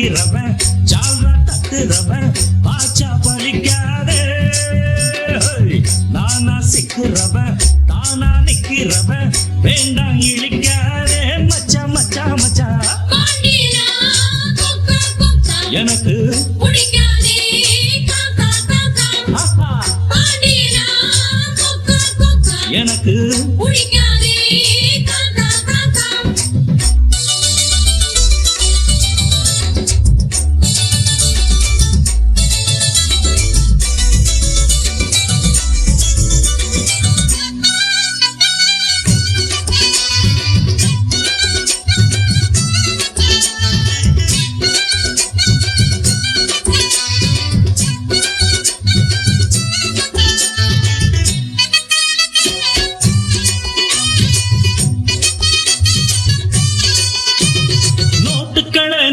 நிக்கிறவன் ஜால்ரா தட்டுறவன் பாச்சா பலிக்காதே. நானா சிக்கிறவன் தானா நிக்கிறவன் வேண்டாம் இழிக்காதே. மச்சா மச்சா மச்சா எனக்கு எனக்கு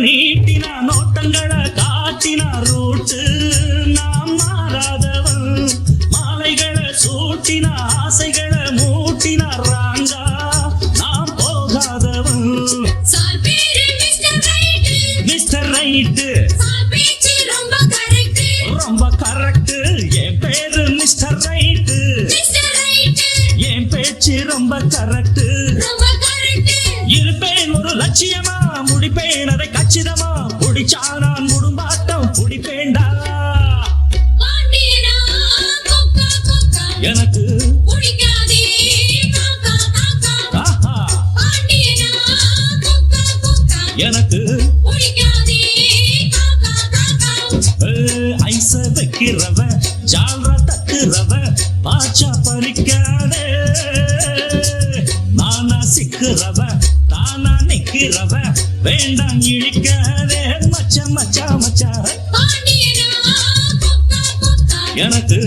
நீட்டினா நோட்டங்களை காட்டினா ரூட்டு நாம் மாறாதவன். மாலைகளை சூட்டினா ஆசைகளை மூட்டினா ராங்கா நாம் போகாதவன். மிஸ்டர் ரைட்டு ரொம்ப கரெக்ட். என் பேரு மிஸ்டர் ரைட்டு, என் பேச்சு ரொம்ப கரெக்ட். இருப்பேன் ஒரு லட்சியமா முடிப்பேன் அதை கச்சிதமா. முடிச்சா நான் முடும்பாட்டம் புடிப்பேண்டா. எனக்கு எனக்கு ஐச வைக்கிறவ ஜால்ரா தட்டுறவ பாச்சா பறிக்காதே. நானா சிக்கிறவ தானா நிக்கிறவ வேண்டாம் இழிக்காதே. மச்சா மச்சா மச்சா எனக்கு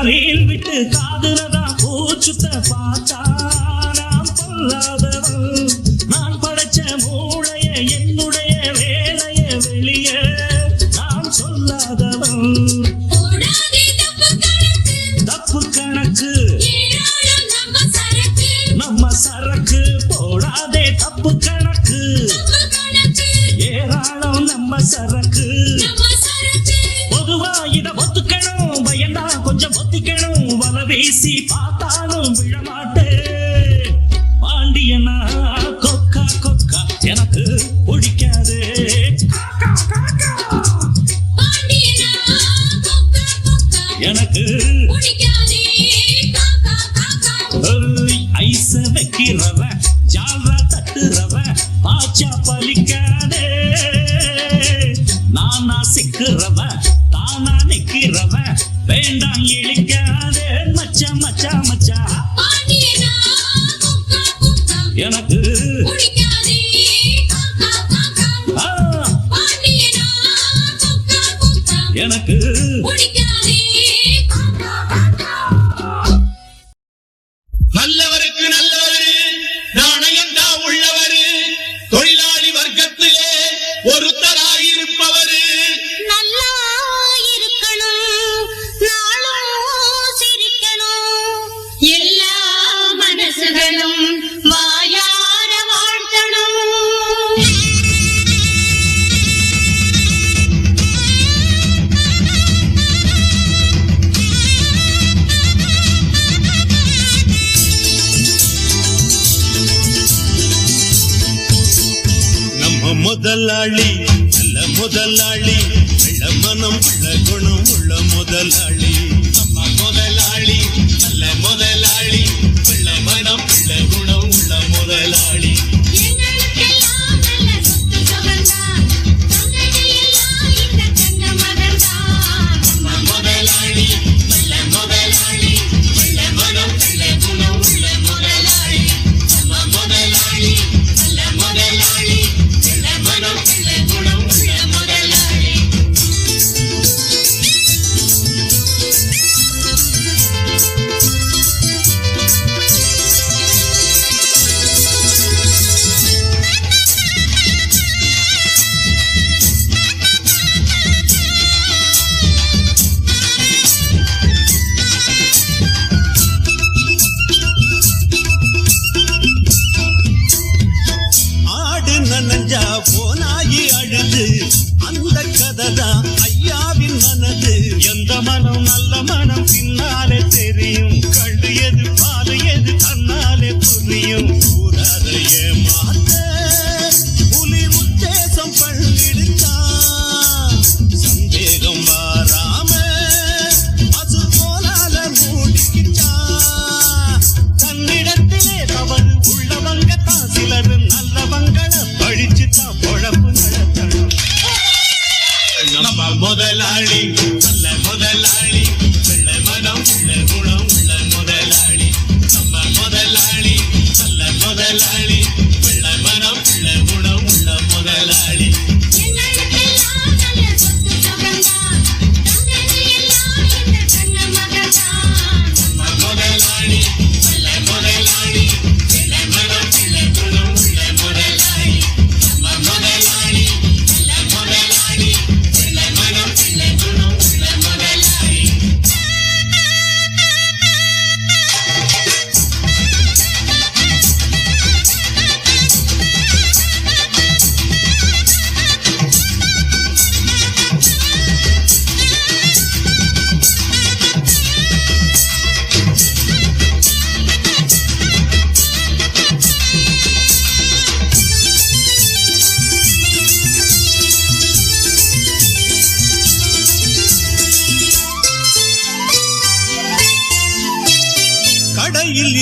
ரீல் விட்டு காதுலதான் பூச்சுத்த பார்த்தா நாம் பொல்லாதவன். நான் படைச்ச மூளைய என்னுடைய வேலைய வெளிய நாம் சொல்லாதவன். தப்பு கணக்கு நம்ம சரக்கு போடாதே. தப்பு கணக்கு ஏராளம் நம்ம சரக்கு. பொதுவா இத ஒத்துக்கணும், பயந்தா கொஞ்சம் ஒத்திக்கணும். வல வீசி பார்த்தாலும் விழமாட்டேன். பாண்டியனா கொக்கா கொக்கா எனக்கு பிடிக்காது. எனக்கு ஐச வைக்கிறவ ஜால்ரா தட்டுறவ பாச்சா பலிக்காதே. நானா சிக்கிறவ தானா நிக்கிறவ வேண்டாம் இழிக்காதே. மச்சா மச்சா மச்சா எனக்கு எனக்கு நல்லவருக்கு நல்லவரு நாணயந்தா உள்ளவரு தொழிலாளி வர்க்கத்திலே ஒருத்தராயிருப்பவரு. நல்லா இருக்கணும், நாளும் சிரிக்கணும், எல்லா மனசுகளும் வாயார வாழ்த்தணும். முதலாளி நல்ல முதலாளி, வெள்ள மனம் உள்ள குணம் உள்ள முதலாளி. நம்ம முதலாளி நல்ல முதலாளி, வெள்ள மனம் உள்ள குணம் உள்ள முதலாளி. முதலாளி நல்ல முதலாளி, வெள்ள மனம் உள்ள குணம் உள்ள முதலாளி. நம்ம முதலாளி நல்ல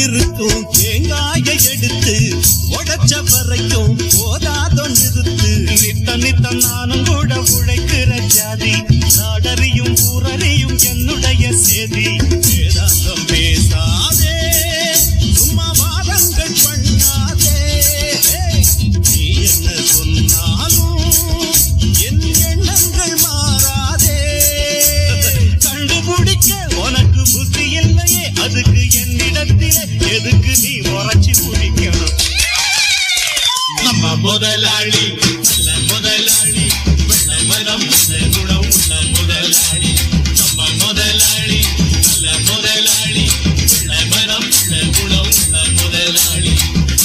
இருக்கும் தேங்காயை எடுத்து உடைச்ச வரைக்கும் போதாதோ நிறுத்து. நித்தம் நானும் கூட உழைக்கிற ஜாதி, நாடறியும் ஊரறியும் என்னுடைய சேதி. வேதாந்தம் பேசாதே, சும்மா வாதங்கள் பண்ணாதே. நீ என்ன சொன்னாலும் என் எண்ணங்கள் மாறாதே. கண்டுபிடிக்க உனக்கு புத்தி இல்லையே, அதுக்கு என்னிடத்திலே எதுக்கு நீ உரைச்சி முடிக்கணும்? நம்ம முதலாளி நல்ல முதலாளி, வெள்ள மனம் உள்ள குணம் உள்ள முதலாளி. நம்ம முதலாளி நல்ல முதலாளி, வெள்ள மனம் உள்ள குணம் உள்ள முதலாளி.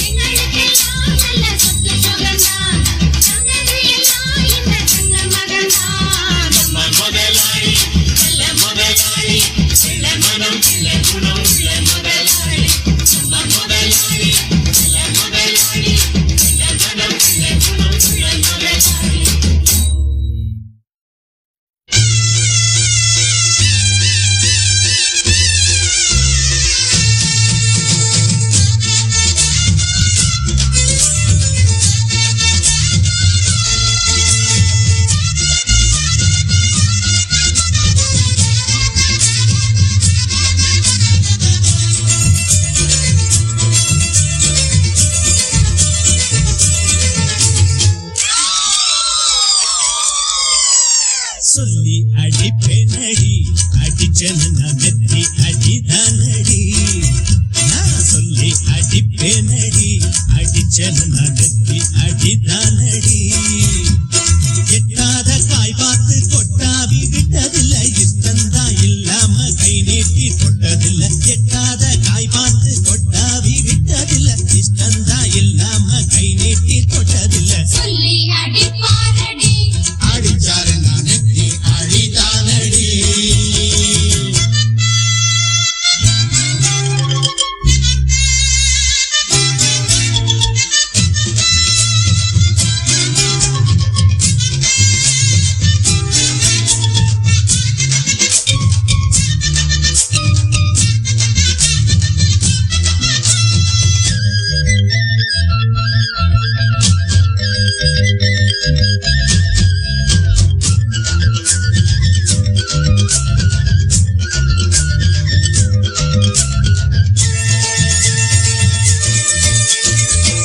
எங்களுக்கெல்லாம் நல்ல சொத்து சுகந்தான், தந்தது எல்லாம் இந்த தங்க மகன்தான். நம்ம முதலாளி நல்ல முதலாளி, வெள்ள மனம் உள்ள குணம் உள்ள முதலாளி. நம்ம முதலாளி நல்ல முதலாளி, வெள்ள மனம் உள்ள குணம் உள்ள முதலாளி. சொல்லி அடிப்பேனடி, அடிச்சன மெத்தி அடிதானடி. நான் சொல்லி அடிப்பேனடி, அடிச்சன மெத்தி அடிதானடி. எட்டாத காய் பார்த்து கொட்டாவி விட்டதில்ல, இஷ்டந்தா இல்லாம கை நீட்டி தொட்டதில்ல. எட்டாத காய் பார்த்து கொட்டாவி விட்டதில்ல, இஷ்டந்தா இல்லாம கை நீட்டி தொட்டதில்ல. சொல்லி அடிப்பாரடி, அடிச்சாரு நான் நெத்தி அடிதானடி.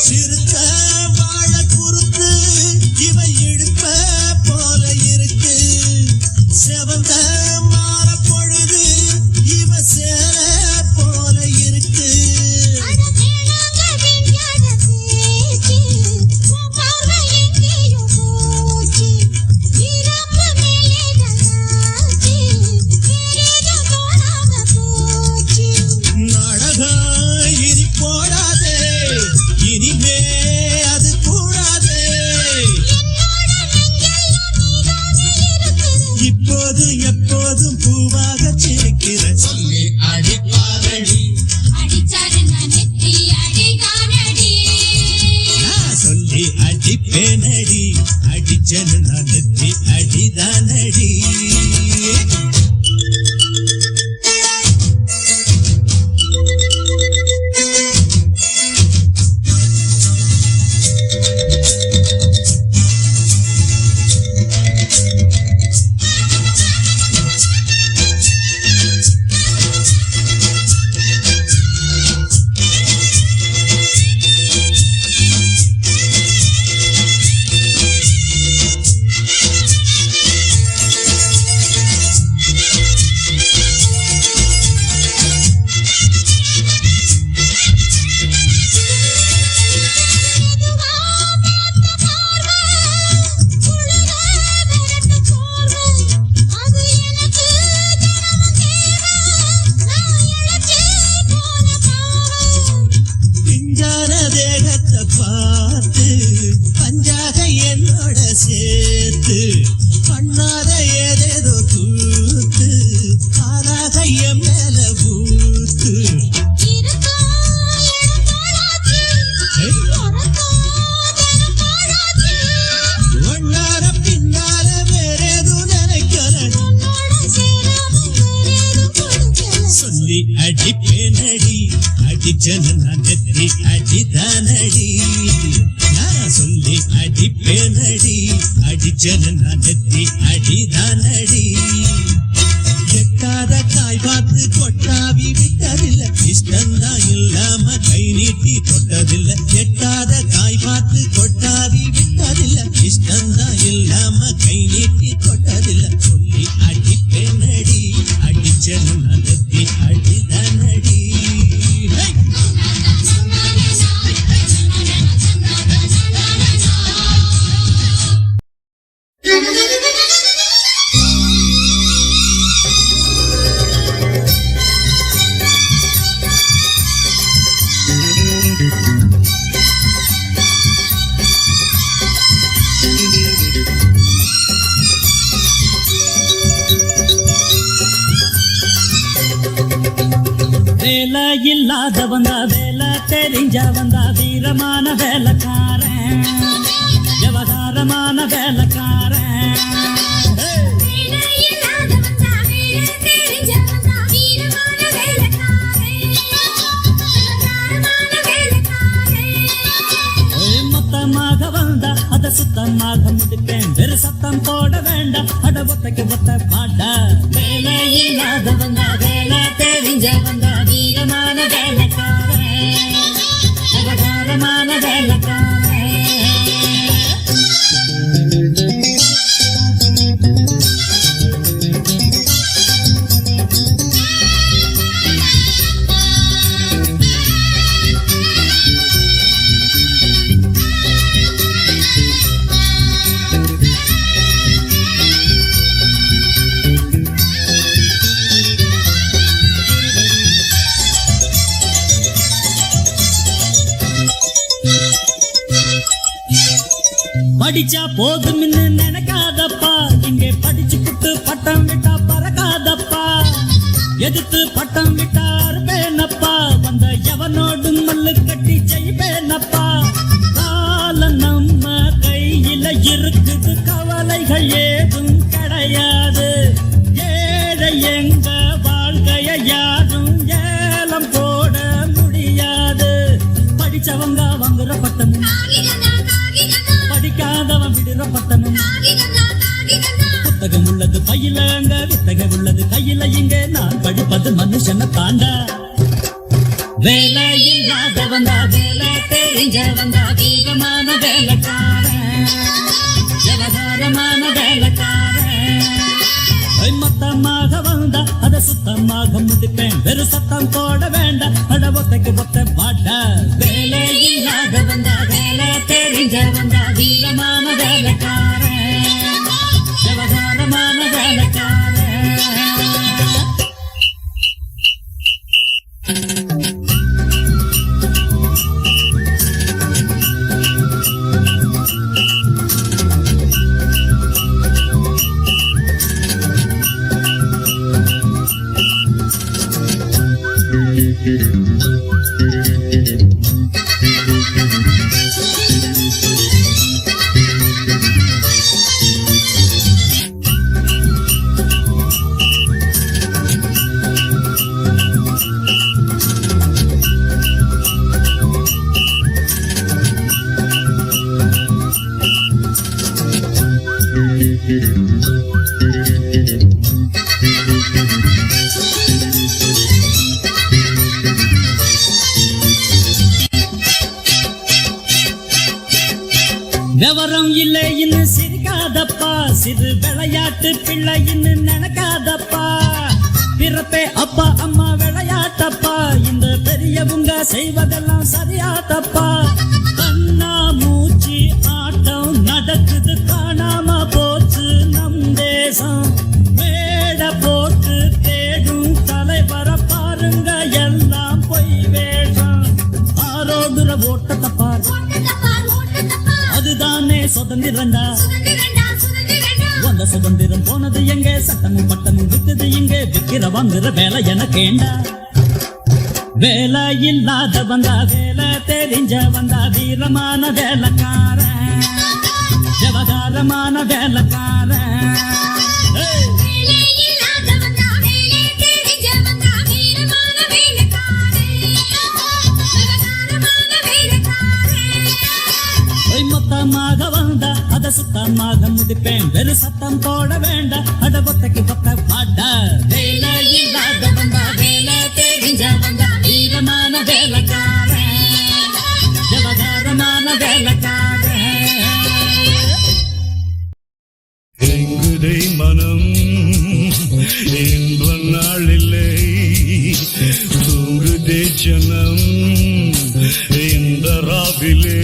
சிறுத்த வாழ குறுத்து இவ இழுப்ப போல இருக்கு. செவந்த மாற பொழுது இவ சேர போல இருக்கு. அட கேளாங்க விஞ்ஞான பேச்சு, உன் பார்வை எங்கேயோ போச்சு. இறப்பு மேலே தயாச்சு, வேறேதும் தோணாம போச்சு. நாடகம் இனி போடாதே, இனிமே அது கூடாதே. என்னோட நெஞ்செல்லாம் நீதானே இருக்கிற. இப்போது எப்போதும் பூவாக சிரிக்கிற. சொல்லி அடிப்பாரடி, அடிச்சாரு நான் நெத்தி அடிதானடி. நான் சொல்லி அடிப்பேனடி, அடிச்சனு நான் நெத்தி அடிதானடி. அடிச்சன நான் நெத்தி அடிதானடி நான் சொல்லி அடிப்பேனடி அடிச்சன நான் நெத்தி அடிதானடி எட்டாத காய் பார்த்து கொட்டாவி விட்டதில்ல இஷ்டந்தான் இல்லாம கை நீட்டி தொட்டதில்ல எட்டாத காய் பார்த்து கொட்டாவி விட்டதில்ல இஷ்டந்தான் இல்லாம கை நீட்டி தொட்டதில்ல சொல்லி அடிப்பேனடி அடிச்சன நடத்தி அடிதானடி வேலை இல்லாதவங்க வேலை தெரிஞ்சவங்க வீரமான வேலைக்காரன் விவகாரமான வேலைக்காரன் மொத்தமாக வந்தா அத சுத்தமாக முடிப்பேன் வெறு சத்தம் போட வேண்டாம் அட ஒத்தைக்கு ஒத்த பாட்டா வேலை இல்லாதவங்க வேலை தெரிஞ்சவங்க வீரமான வேலைக்காரன் விவகாரமான வேலைக்காரன் படிச்சா போதும்னு நினைக்காதப்பா இங்கே படிச்சு புட்டு பட்டம் விட்டா பறக்காதப்பா எதிர்த்து பட்டம் விட்டா அறுப்பேனப்பா வந்த எவனோடு மல்லு கட்டி செய்வேனப்பா காலம் நம்ம கையில இருக்குது கவலைகள் ஏதும் கிடையாது ஏழை எங்க வாழ்க்கைய யாரும் ஏலம் போட முடியாது படிச்சவங்க வாங்குற பட்டமும் படிக்காதவன் விடுற பட்டமும் புத்தகம் உள்ளது பையில அங்க வித்தகம் உள்ளது கையில இங்க நான் படிப்பது மனுஷனை தாண்டா வேலை இல்லாதவங்க வேலை தெரிஞ்சவங்க வீரமான வேலைக்காரன் விவகாரமான வேலைக்காரன் மொத்தமாக வந்தா அத சுத்தமாக முடிப்பேன் வெறு சத்தம் போட வேண்டாம் அட ஒத்தைக்கு ஒத்த பாட்டா வேலை இல்லாதவங்க வேலை தெரிஞ்சவங்க வீரமான வேலைக்காரன் விவகாரமான வேலைக்காரன் விவரம் இல்லை இன்னும் சிரிக்காதப்பா சிறு விளையாட்டு பிள்ளை இன்னும் நினைக்காதப்பா பிறப்பே அப்பா அம்மா விளையாட்டப்பா இந்த பெரியவங்க செய்வதெல்லாம் சரியாதப்பா கண்ணா மூச்சு ஆட்டம் நடக்குது காணாம போச்சு நம் தேசம் மேட போட்டு தேடும் தலைவர பாருங்க எல்லாம் பொய் வேஷம் ஆரோடுற ஓட்டத்தை பாரு அதுதானே சுதந்திரண்டா வந்த சுதந்திரம் போனது எங்க சட்டமும் பட்டமும் விக்குது இங்க விக்கிற வாங்குற வேலை எனக்கேண்டா வேலை இல்லாதவங்க வேலை தெரிஞ்சவங்க வீரமான வேலைக்காரன் விவகாரமான வேலைக்காரன் சத்தமாக முடிப்பேன் வெறு சத்தம் போட வேண்டாம் அட பொத்தைக்கு பொத்த பாட்டா வேலை இல்லாத வந்தா வேலை தெரிஞ்ச வந்தா வீரமான வேலைக்காரன் விவகாரமான வேலைக்காரன் எங்குதை மனம் இன்ப நாளில்லை தூங்குதே ஜனம் இந்த ராவிலே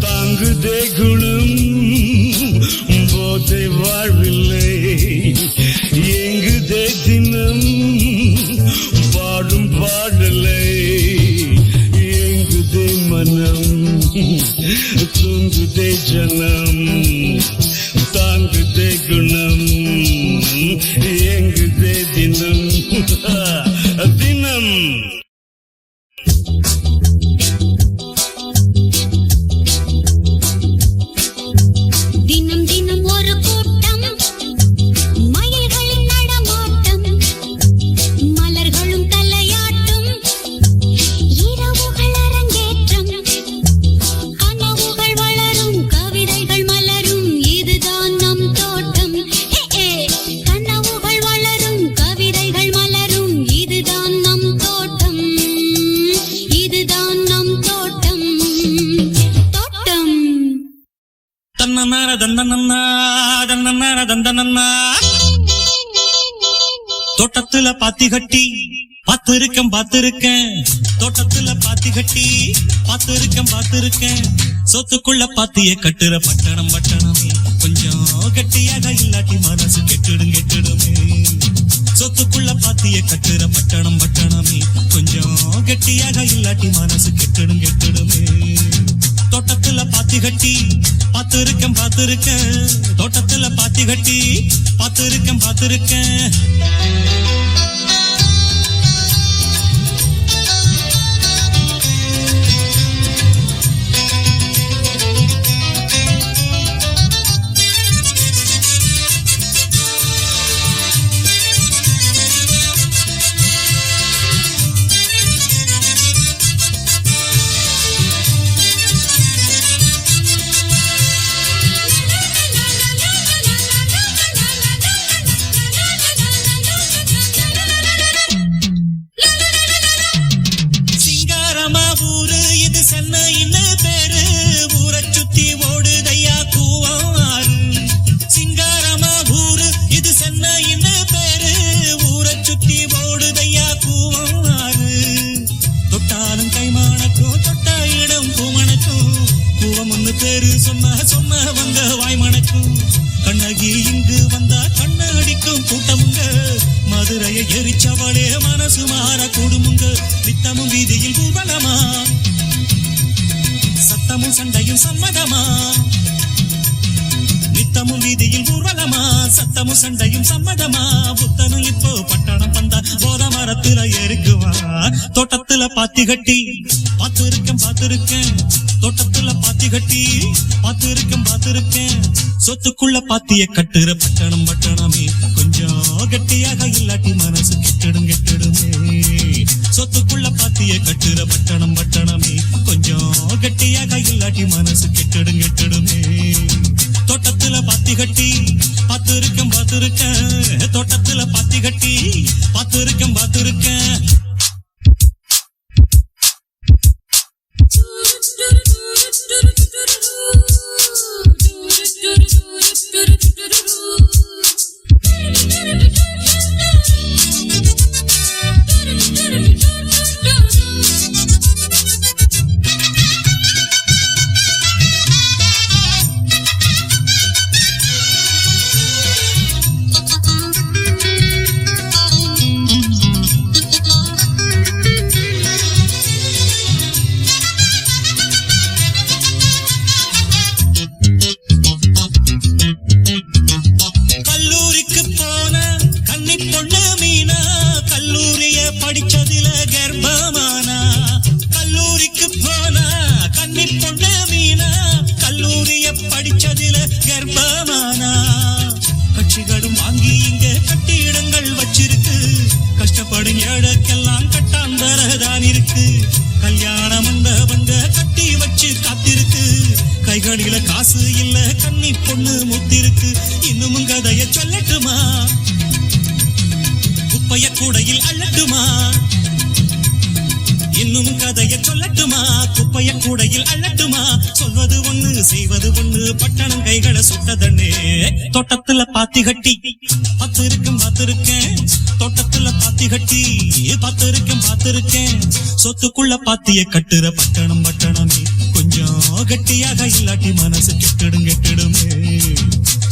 தாங்குதே குணம் போதை வாழ்வில்லை எங்குதே தினம் பாடும் பாடலை எங்குதே மனம் தூங்குதே ஜனம் தாங்குதே குணம் எங்குதே தினம் தினம் தினம் தினம் ஒரு கூட்டம் மயில்களின் நடமாட்டம் மலர்களும் தலையாட்டும் இரவுகள் அரங்கேற்றம் கனவுகள் வளரும் கவிதைகள் மலரும் இதுதான் நம் தோட்டம் கனவுகள் வளரும் கவிதைகள் மலரும் இதுதான் நம் தோட்டம் இதுதான் நம் தோட்டம் தோட்டம் தன்னன்னார தந்தனன்னா தன்னன்னார தந்தனன்னா தோட்டத்துல பாத்தி கட்டி பார்த்திருக்கேன் தோட்டத்துல பாத்தி கட்டி பார்த்திருக்கேன் சொத்துக்குள்ள பாத்திய கட்டுற பட்டணமே கொஞ்சம் கெட்டியாக இல்லாட்டி மனசு கெட்டுடுமே சொத்துக்குள்ள பாத்திய கட்டுற பட்டணமே கொஞ்சம் கெட்டியாக இல்லாட்டி மனசு கெட்டுடுமே தோட்டத்துல பாத்தி கட்டி பார்த்திருக்கேன் தோட்டத்துல பாத்தி கட்டி பார்த்திருக்கேன் சிங்காரமா ஊரு இது சென்னைன்னு பேரு ஊரை சுத்தி ஓடுதையா கூவாறு சிங்காரமா ஊரு இது சென்னைன்னு பேரு ஊரை சுத்தி ஓடுதையா கூவாறு தொட்டாலும் கைமானக்கும் தொட்ட இடம் பூமணக்கும் கூவம்னு பேரு சொன்னவங்க வாய்மணக்கும் கண்ணகி இங்கு வந்தா கண்ணடிக்கும் கூட்டமுங்க மதுரையை எரிச்சவளே மனசு மாற கூடுமுங்க நித்தமும் வீதியில் ஊர்வலமா சத்தமும் சண்டையும் சம்மதமா நித்தமும் வீதியில் ஊர்வலமா சத்தமும் சண்டையும் சம்மதமா புத்தனும் இப்போ பட்டணம் வந்தா போத மரத்துல ஏறிக்குவா தோட்டத்துல பாத்தி கட்டி பார்த்திருக்கேன் தோட்டத்துல பாத்தி கட்டி பார்த்திருக்கேன் சொத்துக்குள்ள பாத்திய கட்டுற பட்டணமே கொஞ்சம் கெட்டியாக இல்லாட்டி மனசு கெட்டுடுமே சொத்துக்குள்ள பாத்திய கட்டுற பட்டணமே கொஞ்சம் கெட்டியாக இல்லாட்டி மனசு கெட்டுடுமே தோட்டத்துல பாத்தி கட்டி பார்த்திருக்கேன் தோட்டத்துல பாத்தி கட்டி பார்த்திருக்கேன் கைகளில காசு இல்ல கன்னி பொண்ணு முத்திருக்கு இன்னும் கதைய சொல்லட்டுமா குப்பைய கூடையில் அள்ளட்டுமா இன்னும் கதைய சொல்லட்டுமா குப்பைய கூடையில் அள்ளட்டுமா சொல்வது ஒண்ணு செய்வது ஒண்ணு பட்டணம் கைகளை சுட்டதண்ணே தோட்டத்துல பாத்தி கட்டி பார்த்திருக்கேன் தோட்டத்துல பாத்தி கட்டி பார்த்திருக்கேன் சொத்துக்குள்ள பாத்திய கட்டுற பட்டணமே கொஞ்சம் கட்டியாக இல்லாட்டி மனசு கெட்டிடுமே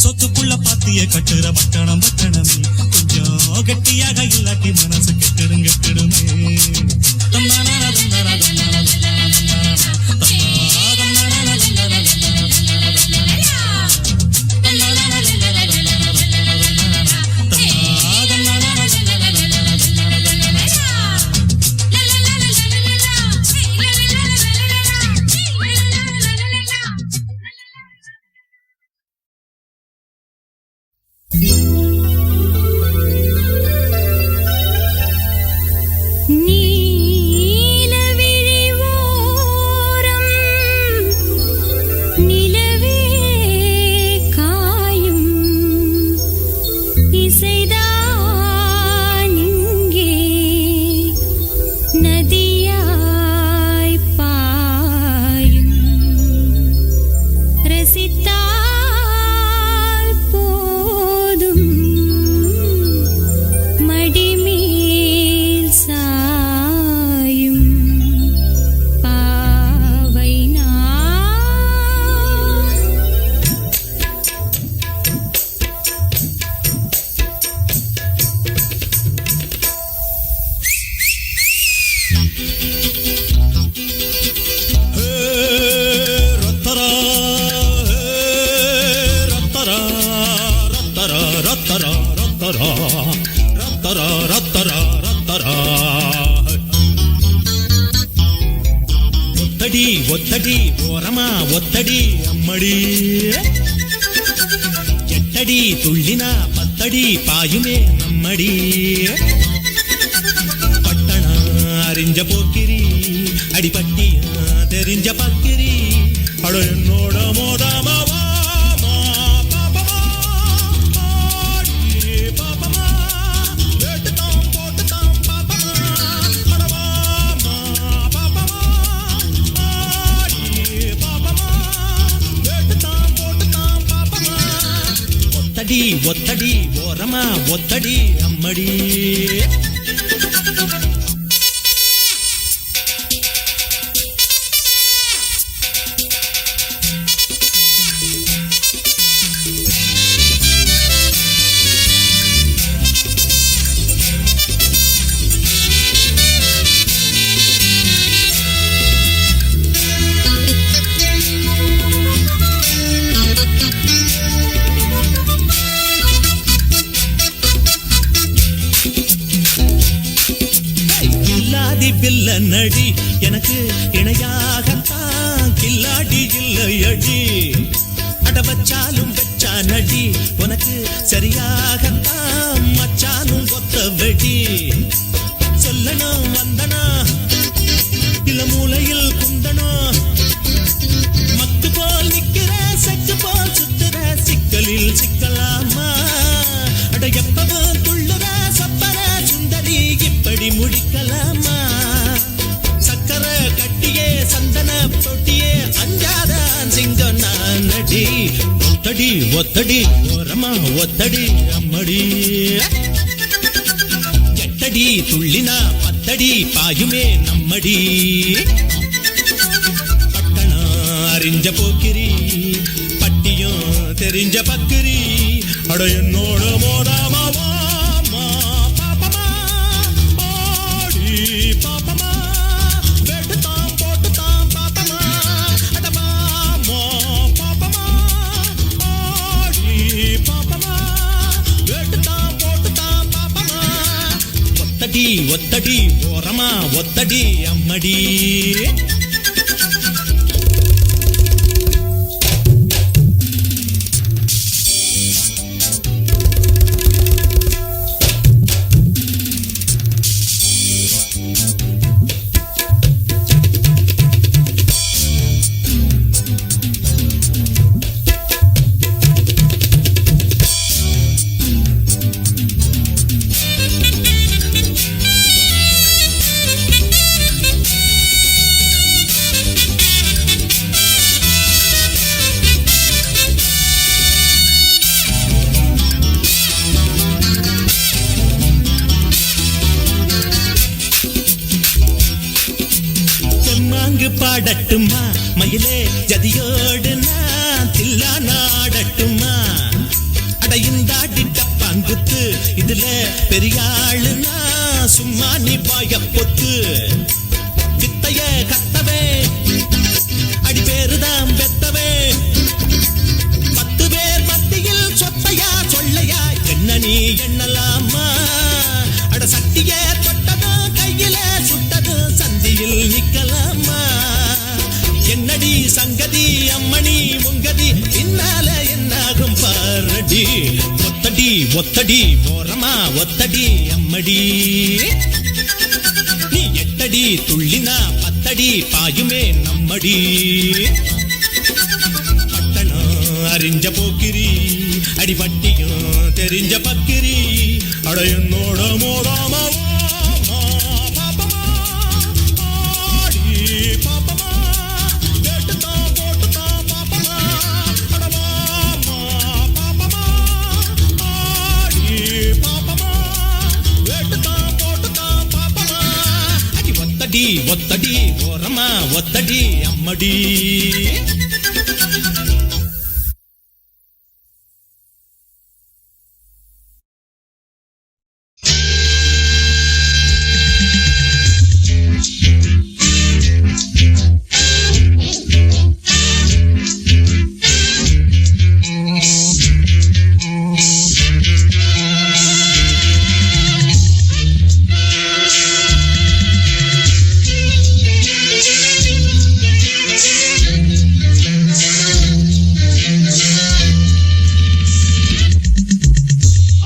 சொத்துக்குள்ள பாத்திய கட்டுற பட்டணமே கொஞ்சம் கட்டியாக இல்லாட்டி மனசு கெட்டிடுமே ஒத்தடி ஓரமா ஒத்தடி அம்மடி எட்டடி துள்ளினா பத்தடி பாயுமே நம்மடி பட்டணா அறிஞ்ச போக்கிரி அடிபட்டியா தெரிஞ்ச பக்கிரி அட என்னோட மோதாமாவா ஒத்தடி ஓரமா ஒத்தடி அம்மடி நடி எனக்கு இணையாகத்தான் கில்லாடி இல்லையடி அட வச்சாலும் வச்சா நடி உனக்கு சரியாகத்தான் மச்சானும் ஒத்த வெடி சொல்லணும் வந்தனா இல்ல மூலையில் குந்தனா மத்து போல் நிக்கிற செக்கு போல் சுத்துற சிக்கலில் சிக்கலாமா அட எப்பவும் துள்ளுற சப்பர சுந்தரி இப்படி முடிக்கலாமா கட்டியே சந்தன தொட்டியே அஞ்சாத சிங்கம் நான் நடி ஒத்தடி ஒத்தடி ஓரமா ஒத்தடி அம்மடி எட்டடி துள்ளினா பத்தடி பாயுமே நம்மடி பட்டணா அறிஞ்ச போக்கிரி பட்டியும் தெரிஞ்ச பக்கிரி அட என்னோட மோதாமாவா ஒத்தடி ஓரமா ஒத்தடி அம்மடி பாங்கு பாடட்டுமா மயிலே ஜதியோடு நான் தில்லா நாடட்டுமா அட இந்தாடி டப்பாங்குத்து இதுல பெரியாளுனா சும்மா நீ பாய பொத்து வித்தைய கத்தவே அடி பேருதான் பெத்தவே 10 பேர் மத்தியில் சொத்தையா சொல்லையா என்ன நீ எண்ணலாமா அட சட்டிய தொட்டதும் கையில சுட்டதும் சந்தியில் நிக்கலாமா என்னடி சங்கதி அம்மணி முங்கதி பின்னால என்னாகும் பாரடி ஒத்தடி ஒத்தடி ஓரமா ஒத்தடி அம்மடி நீ 8 அடி துள்ளினா 10 அடி பாயுமே நம்மடி பட்டணம் அறிஞ்ச போக்கிரி அடி வட்டியும் தெரிஞ்ச பக்கிரி அட என்னோட மோடாம ஒத்தடி ஓரமா ஒத்தடி அம்மடி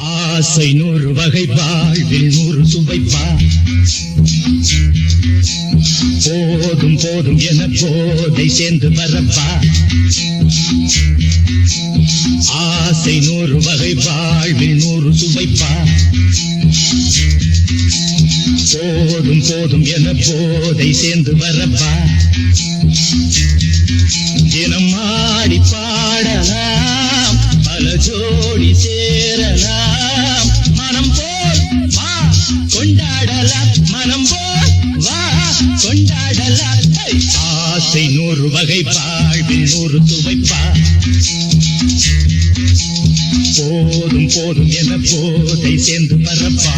ஆசை 100 வகை வாழ்வில் 100 சுவைப்பா போதும் போதும் என போதை சேர்ந்து வரப்பா ஆசை 100 வகை வாழ்வில் 100 சுவைப்பா போதும் போதும் என போதை சேர்ந்து வரப்பா தினம் ஆடி பாடலாம் பல ஜோடி சேரலாம் மனம் போல் வா கொண்டாடலாம் மனம் போல் வா கொண்டாடலாம் ஆசை 100 வகை வாழ்வில் 100 சுவைப்பா போதும் போதும் என போதை சேர்ந்து வரப்பா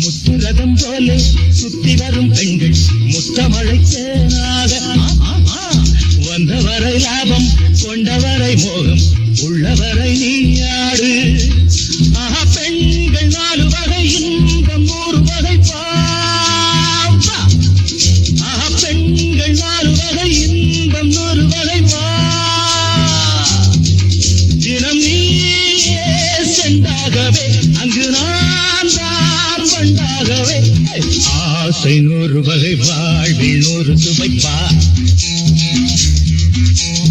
முத்துரதம் போல சுத்தி வரும் பெண்கள் முத்தமழை தேனாக வந்தவரை லாபம் கொண்டவரை மோகம் உள்ளவரை நீயாடு பெண்கள் 4 வகை இன்பம் 100 வகை பாவா பெண்கள் 4 வகை இன்பம் 100 வகை வா தினம் நீயே சென்றாகவே அங்கு நான் தான் வண்டாகவே ஆசை 100 வகை வாழ்வில் 100 சுவைப்பா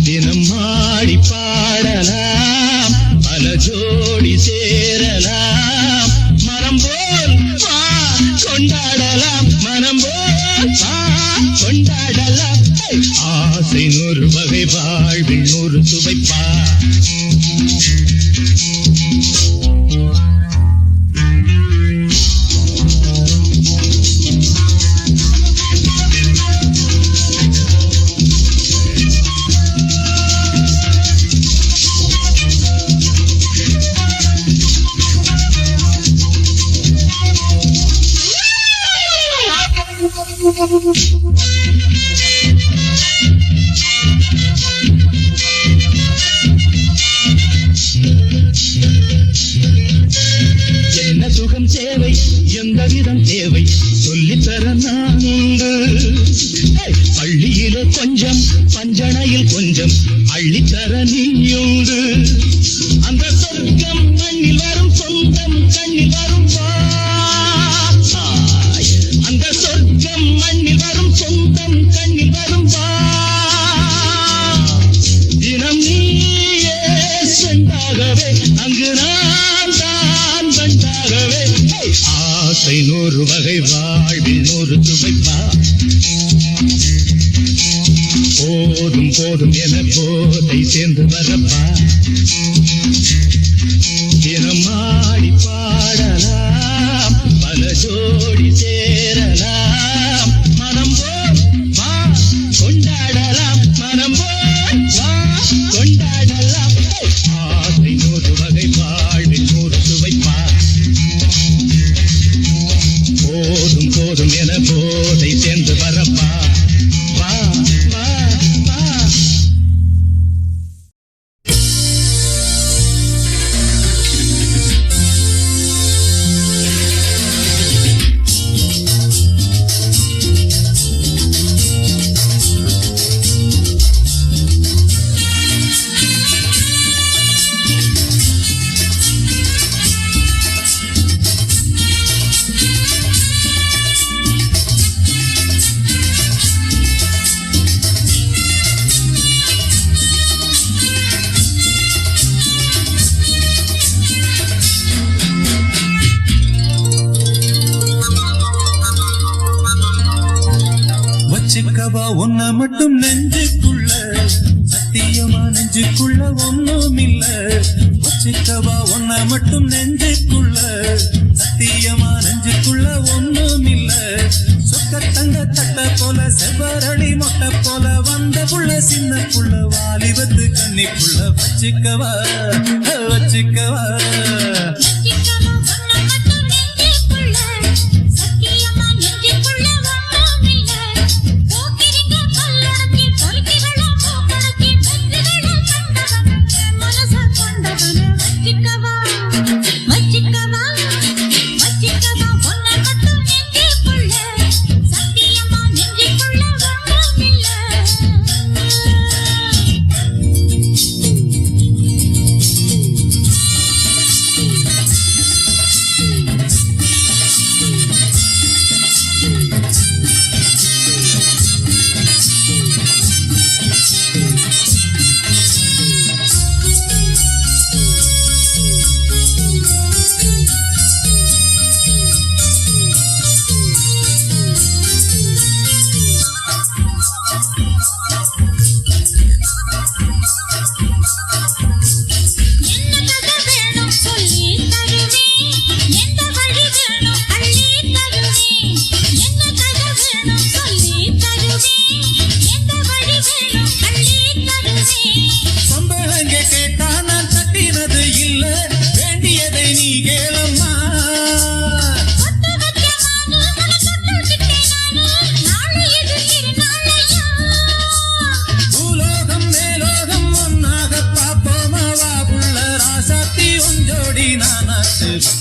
தினம் ஆடி பாடலாம் பல ஜோடி சேரலாம் மனம் போல் வா கொண்டாடலாம் மனம் போல் வா கொண்டாடலாம் ஆசை 100 வகை வாழ்வில் 100 சுவைப்பா என்ன சுகம் தேவை எந்த விதம் தேவை சொல்லித்தர நான் உண்டு பள்ளியிலே கொஞ்சம் பஞ்சனையில் கொஞ்சம் அள்ளித்தர நீயுண்டு அந்த சொர்க்கம் மண்ணில் வரும் சொந்தம் கண்ணில் வரும் ஆசை 100 வகை வாழ்வில் 100 துவைப்பா போதும் போதும் என போதை சேர்ந்து வரப்பா தினம் ஆடி பாடலாம் பல ஜோடி சேரலாம் மனம் போல் வா கொண்டாடலாம் மனம் போல் வா கொண்டாடலாம் ஆசை 100 வகை வாழ்வில் 100 சுவைப்பா போதும் போதும் என போதை சேர்ந்து வரப்பா வா வா வா வச்சுக்கவா ஒன்ன மட்டும் நெஞ்சுக்குள்ள சத்தியமா நெஞ்சுக்குள்ள ஒண்ணும் இல்ல வச்சுக்கவா ஒன்ன மட்டும் நெஞ்சுக்குள்ள சத்தியமா நெஞ்சுக்குள்ள ஒண்ணும் இல்ல சொக்க தங்க தட்ட போல செவ்வரளி மொட்டை போல வந்த புள்ள சின்ன புள்ள வாலிபத்து கண்ணிக்குள்ள வச்சுக்கவா வச்சுக்கவா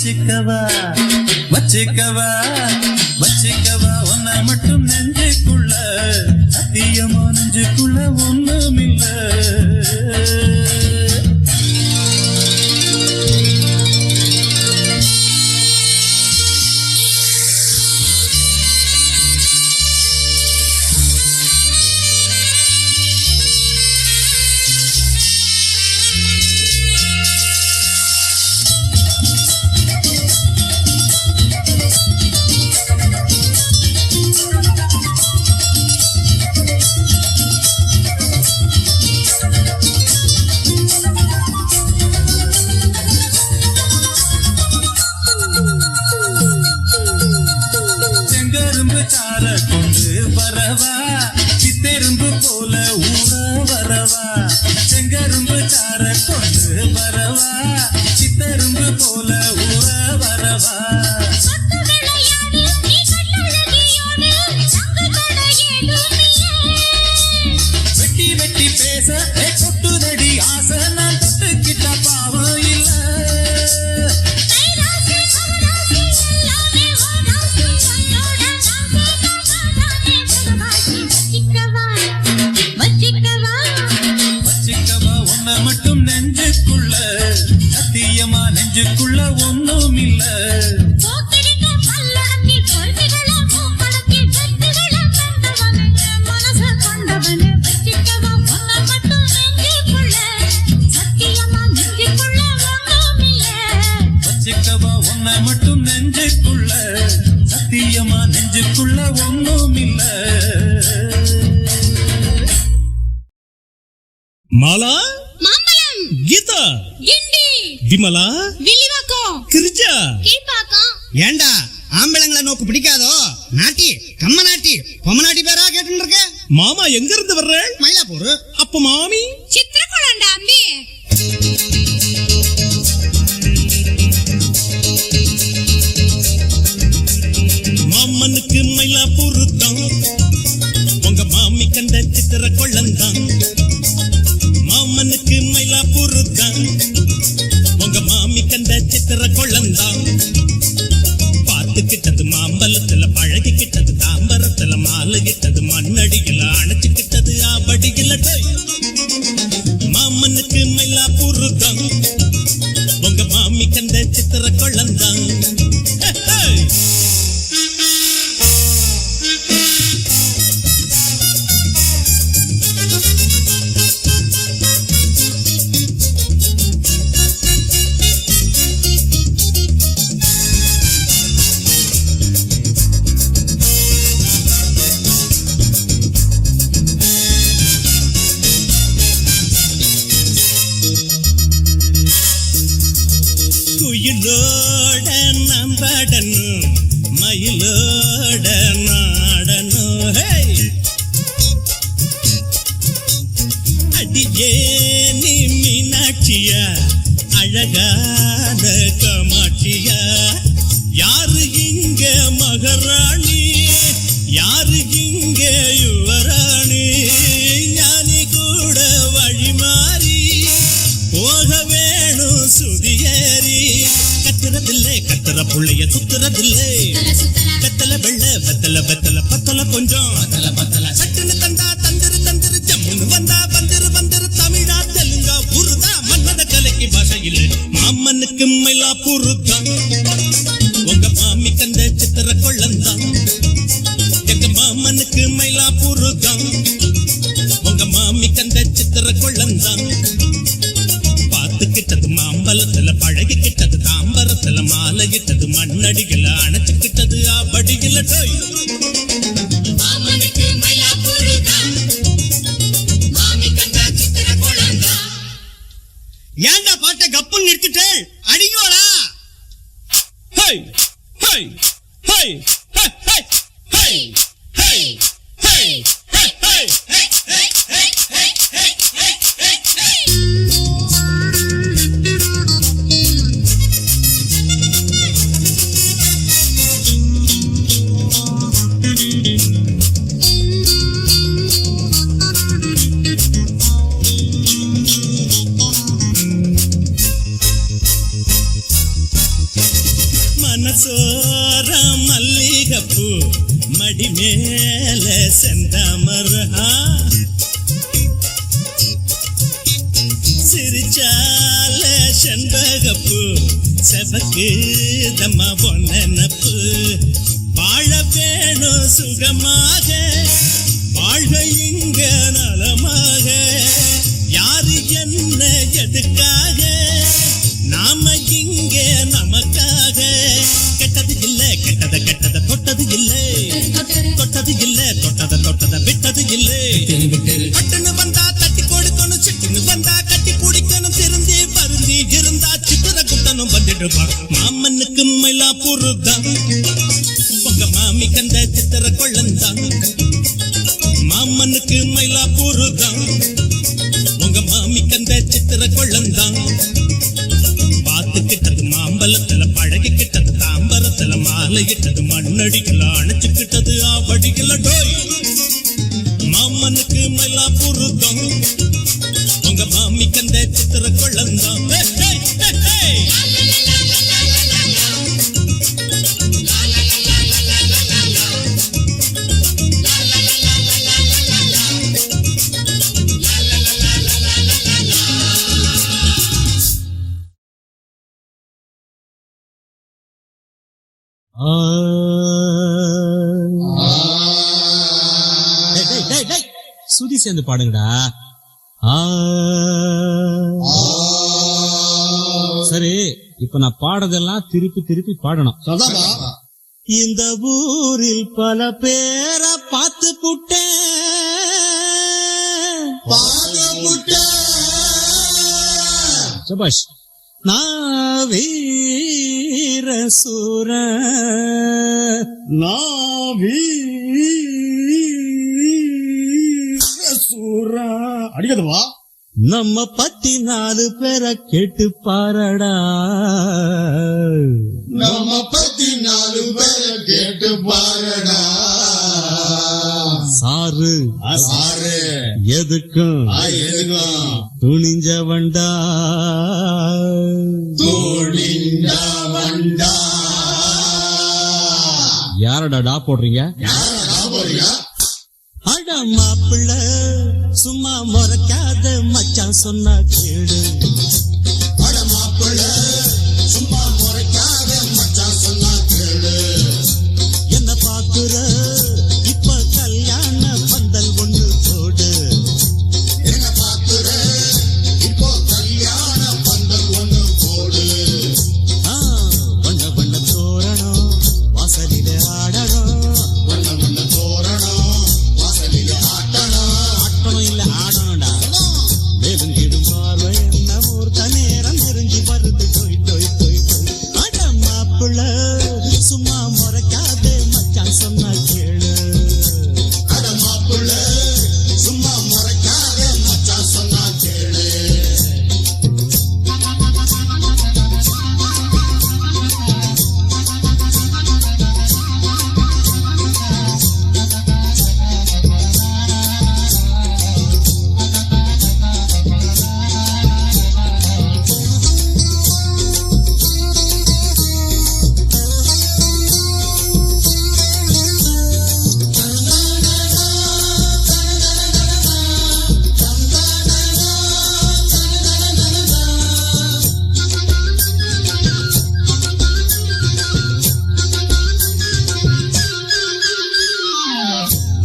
வச்சுக்கவா வச்சுக்கவா வச்சுக்கவா ஒன்ன மட்டும் நெஞ்சுக்குள்ள சத்தியமா நெஞ்சுக்குள்ள ஒண்ணுமில்ல நெஞ்சுக்குள்ள ஒண்ணும் இல்ல சத்தியமா நெஞ்சுக்குள்ள ஒண்ணும் இல்ல. மாலா, மாம்பழம், கீதா, கிண்டி, விமலா, வில்லிவாக்கம், கிரிஜா. கீழ்பாக்கம். ஏண்டா ஆம்பளங்களை நோக்கு பிடிக்காதோ? நாட்டி கம்ம நாட்டி பொம்ம நாட்டி பேரா கேட்டு இருக்க. மாமா எங்க இருந்து வர்ற? மயிலாப்பூர். அப்ப மாமி சித்திரகுளம்டா அம்பி. மாமனுக்கு மயிலாப்பூர் தான், உங்க மாமி கண்ட சித்திர கொள்ளந்தான். மாமனுக்கு மயிலாப்பூர் தான், உங்க மாமி கண்ட சித்திர கொள்ளந்தான். பார்த்துக்கிட்டது மாம்பழத்துல, பழகிக்கிட்டது தாம்பரத்துல, மாலுகிட்டது மண்ணடியில, அணைச்சுக்கிட்டது ஆபடியில. மாமனுக்கு மயிலாப்பூர் தான், உங்க மாமி கண்ட சித்திர கொள்ளந்தான். குயிலோட நம்படணும், மயிலோட நாடணும். அடியே நீ மீனாட்சியா, அழகான கமாட்சியா. யாரு இங்க மகாராணி, யாரு இங்க யுவராணி. ஞானி கூட வழி மாறி போக வேணும் சுதியேறி. கத்துறதில்லை கத்துற புள்ளைய சுத்துறதில்லை. வெத்தல வெள்ள வெத்தல வெத்தல பத்தல கொஞ்சம் சட்டுன்னு தந்தா தந்திரு தந்திரு, ஜம்முன்னு வந்தா வந்திரு வந்திரு. தமிழா தெலுங்கா உருதா மன்னத கலைக்கு பாஷையில். மாமனுக்கு மயிலாப்பூர் தான், உங்க மாமி கண்ட சித்திர கொள்ளந்தான். எங்க மாமனுக்கு மயிலாப்பூர் தான், உங்க மாமி கண்ட சித்திர கொள்ளந்தான். பார்த்துக்கிட்டது மாம்பழத்துல, பழகிக்கிட்டது தாம்பரத்துல, மாலையிட்டது மண்ணடிகள, அணைச்சுக்கிட்டது ஆபடிகள. மாமனுக்கு மயிலாப்பூர் தான், மாமி கண்ட சித்திரகுளம் தான். ஏண்டா பாட்டை கப்புன்னு நிறுத்திட்டு அடிங்கோடா. ஹை ஹை ஹை ஹை ஹை ஹை ஹை ஹை ஹை. மனசோர மல்லிகப்பூ, மடி மேல செந்தாமரா. சிரிச்சால செண்பகப்பூ, செவக்கு தம்மா பொன்னப்பு. வாழ வேணும் சுகமாக, வாழ்க இங்க நலமாக. யாரு என்ன எதுக்காக, நாம இங்க நமக்காக. கெட்டது இல்ல கெட்டத கெட்டத தொட்டது இல்ல, தொட்டது இல்ல தொட்டத தொட்டத விட்டது இல்ல. பட்டுன்னு வந்தா தட்டி கொடுக்கணும், சிட்டுன்னு வந்தா கட்டி பிடிக்கணும். திருந்தி பருந்தி இருந்தா சித்திர குட்டனும் வந்துடுவா. மாமனுக்கு மயிலாப்பூர் தான், உங்க மாமி கண்ட சித்திர கொள்ளந்தான். மாமனுக்கு மயிலாப்பூர் தான், உங்க மாமி கண்ட சித்திர கொள்ளந்தான். பார்த்துக்கிட்டது மாம்பழத்துல, பழகிக்கிட்டது தாம்பரத்துல, மாலையிட்டது மண்ணடிகள, அணைச்சுக்கிட்டது ஆபடிகள. மாமனுக்கு மயிலாப்பூர் தான், உங்க மாமி கண்ட சித்திர கொள்ளந்தான். சுதி சேர்ந்து பாடுங்கடா. சரி, இப்ப நான் பாடுறதெல்லாம் திருப்பி திருப்பி பாடணும். இந்த ஊரில் பல பேரை பார்த்து புட்டேன் சபாஷ் நான் வீர சூர அடிக்கதுவா நம்ம பத்தி 4 பேரை கேட்டு பாரடா நம்ம பத்தி 4 பேரை கேட்டு பாருடா சாரு எதுக்கும் எதுக்கும் துணிஞ்சவண்டா தோழிண்டா வண்டா யாரடா போடுறீங்க யாரா போறீங்க அட மாப்பிள்ள சும்மா முறைக்காத மச்சான் சொன்னா கேடு அட மாப்பிள்ள சும்மா முறைக்காத மச்சான் சொன்னா கேளு என்ன பாக்குற இப்ப கல்யாண பந்தல் ஒண்ணு போடு என்ன பாக்குற இப்போ கல்யாண பந்தல் ஒண்ணு போடு ஆ, வண்ண வண்ண தோரணம் வாசலிலே ஆடணும் வண்ண வண்ண தோரணம் வாசலில் ஆட்டணும் ஆட்டணும் இல்ல ஆடணும்டா மேலும் கீழும் பார்வை என்ன மூர்த்த நேரம் நெருங்கி வருது டொய் டொய் டொய் டொய். அட மாப்பிள்ள சும்மா முறைக்காத மச்சான் சொன்னா கேளு அட மாப்பிள்ள சும்மா முறைக்காத மச்சான் சொன்னா கேளு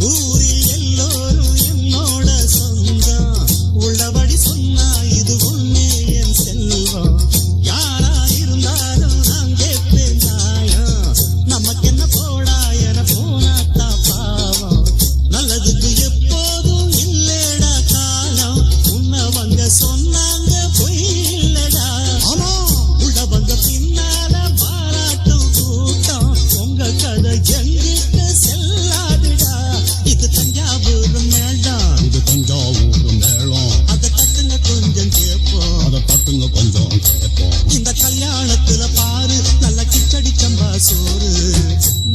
ஊரில் எல்லோரும் என்னோட சொந்தம் உள்ளபடி சொன்னா இது ஒண்ணே என் செல்வம் யாரா இருந்தாலும் நான் கேட்பேன் நியாயம் நமக்கு என்ன போடா என போனாத்தா பாவம் நல்லதுக்கு எப்போதும் இல்லடா காலம் உன்னவங்க சொன்னாங்க பொய் இல்லடா ஆமா உள்ளவங்க பின்னால பாராட்டும் கூட்டம் உங்க கதை எங்கிட்ட செல்லாதுடா இது தஞ்சாவூர் மேளம் இது தஞ்சாவூர் மேளம் அதை தட்டுங்க கொஞ்சம் கேட்போம் அதை தட்டுங்க கொஞ்சம் கேட்போம் இந்த கல்யாணத்துல பாரு நல்ல கிச்சடி சம்பா சோறு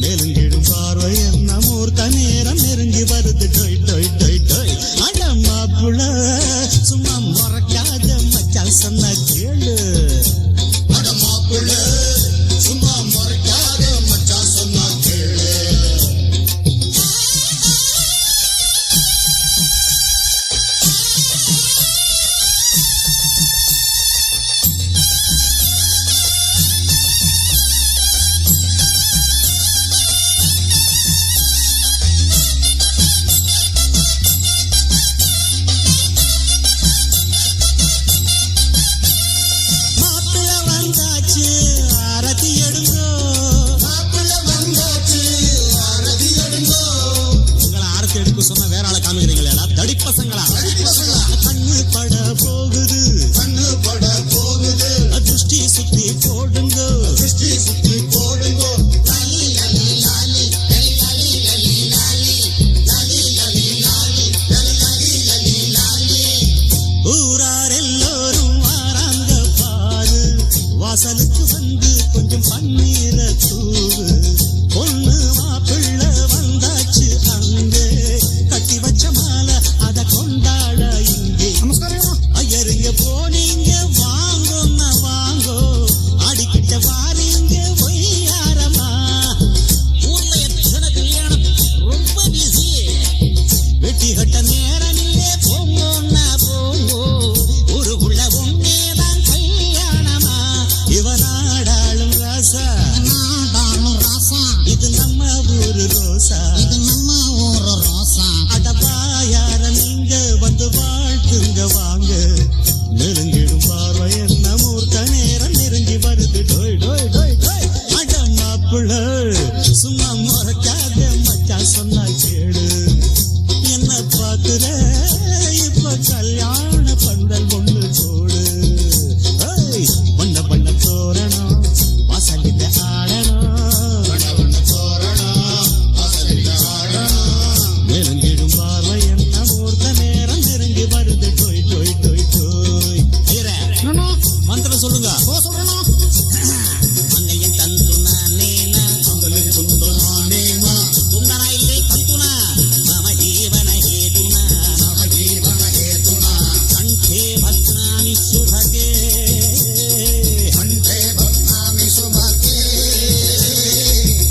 நெருங்கிடும் பார்வை என்ன மூர்த்த நேரம் நெருங்கி வருது டொய் டொய் டொய் டொய் அட மாப்புள்ள சும்மா மறக்காத மச்சான் சொன்ன கேளு அட மாப்பிள்ள சும்மா முறைக்காத மச்சான் சொன்னா கேளு மாப்பிள்ள வந்தாச்சு ஆரத்தி எடுங்கோ மாப்பிள்ள வந்தாச்சு ஆரதி எடுங்கோ உங்களை ஆரத்தி எடுக்க சொன்னா வேற ஆளை காமிக்கிறீங்களா தடி பசங்களா பசங்களா கண்ணு பட போகுது கண்ணு பட போகுது திருஷ்டி சுத்தி போடுங்க திருஷ்டி சுத்தி போடுங்கோ லாலி லாலி லாலி லாலி லாலி லாலி லாலி லாலி லாலி லாலி லாலி லாலி ஊரார் எல்லோரும் வாராங்க பாரு வாசலுக்கு வந்து கொஞ்சம் பன்னீர தூவு பொண்ணு மாப்பிள்ள வந்தாச்சு அங்கே கட்டி வச்ச மாலை அத கொண்டாட இங்கே ஐயருங்க போனீங்க வாங்கோன்னா வாங்கோ அடிக்கிட்ட வாரீங்க ஒய்யாரமா ஊர்ல எத்தனை கல்யாணம் ரொம்ப பிஸி வெட்டி கட்ட நேரம் இல்லே போங்கோன்னா போங்கோ ஊருக்குள்ள ஒன்னேதான் கல்யாணமா இவனாடாளும் ராசா இது நம்ம ஊரு ரோசா அடப்பா யார நீங்க வந்து வாழ்த்துங்க வாங்க நெருங்கிடும் பார்வை என்ன மூர்த்த நேரம் நெருங்கி வருது டோய் டோய் டோய் டோய் அட மாப்பிள்ள சும்மா முறைக்காத மச்சான் சொன்னா கேடு என்ன பாக்குற இப்ப கல்யாண பந்தல் ஒண்ணு போடு பண்ண பண்ண தோரணம் வாசலில் ஆடணும் நெருங்கிடும் பார்வை என்ன மூர்த்த நேரம் நெருங்கி வருது டொய் டொய் டொய் டொய் மந்திரம் சொல்லுங்க மங்கையன் தந்துனா நேனா மங்கையன் துந்துனா நேனா துந்தனா இல்லை கந்துனா மம ஜீவன ஹேதுனா கண்டே பத்னாமி சுபகே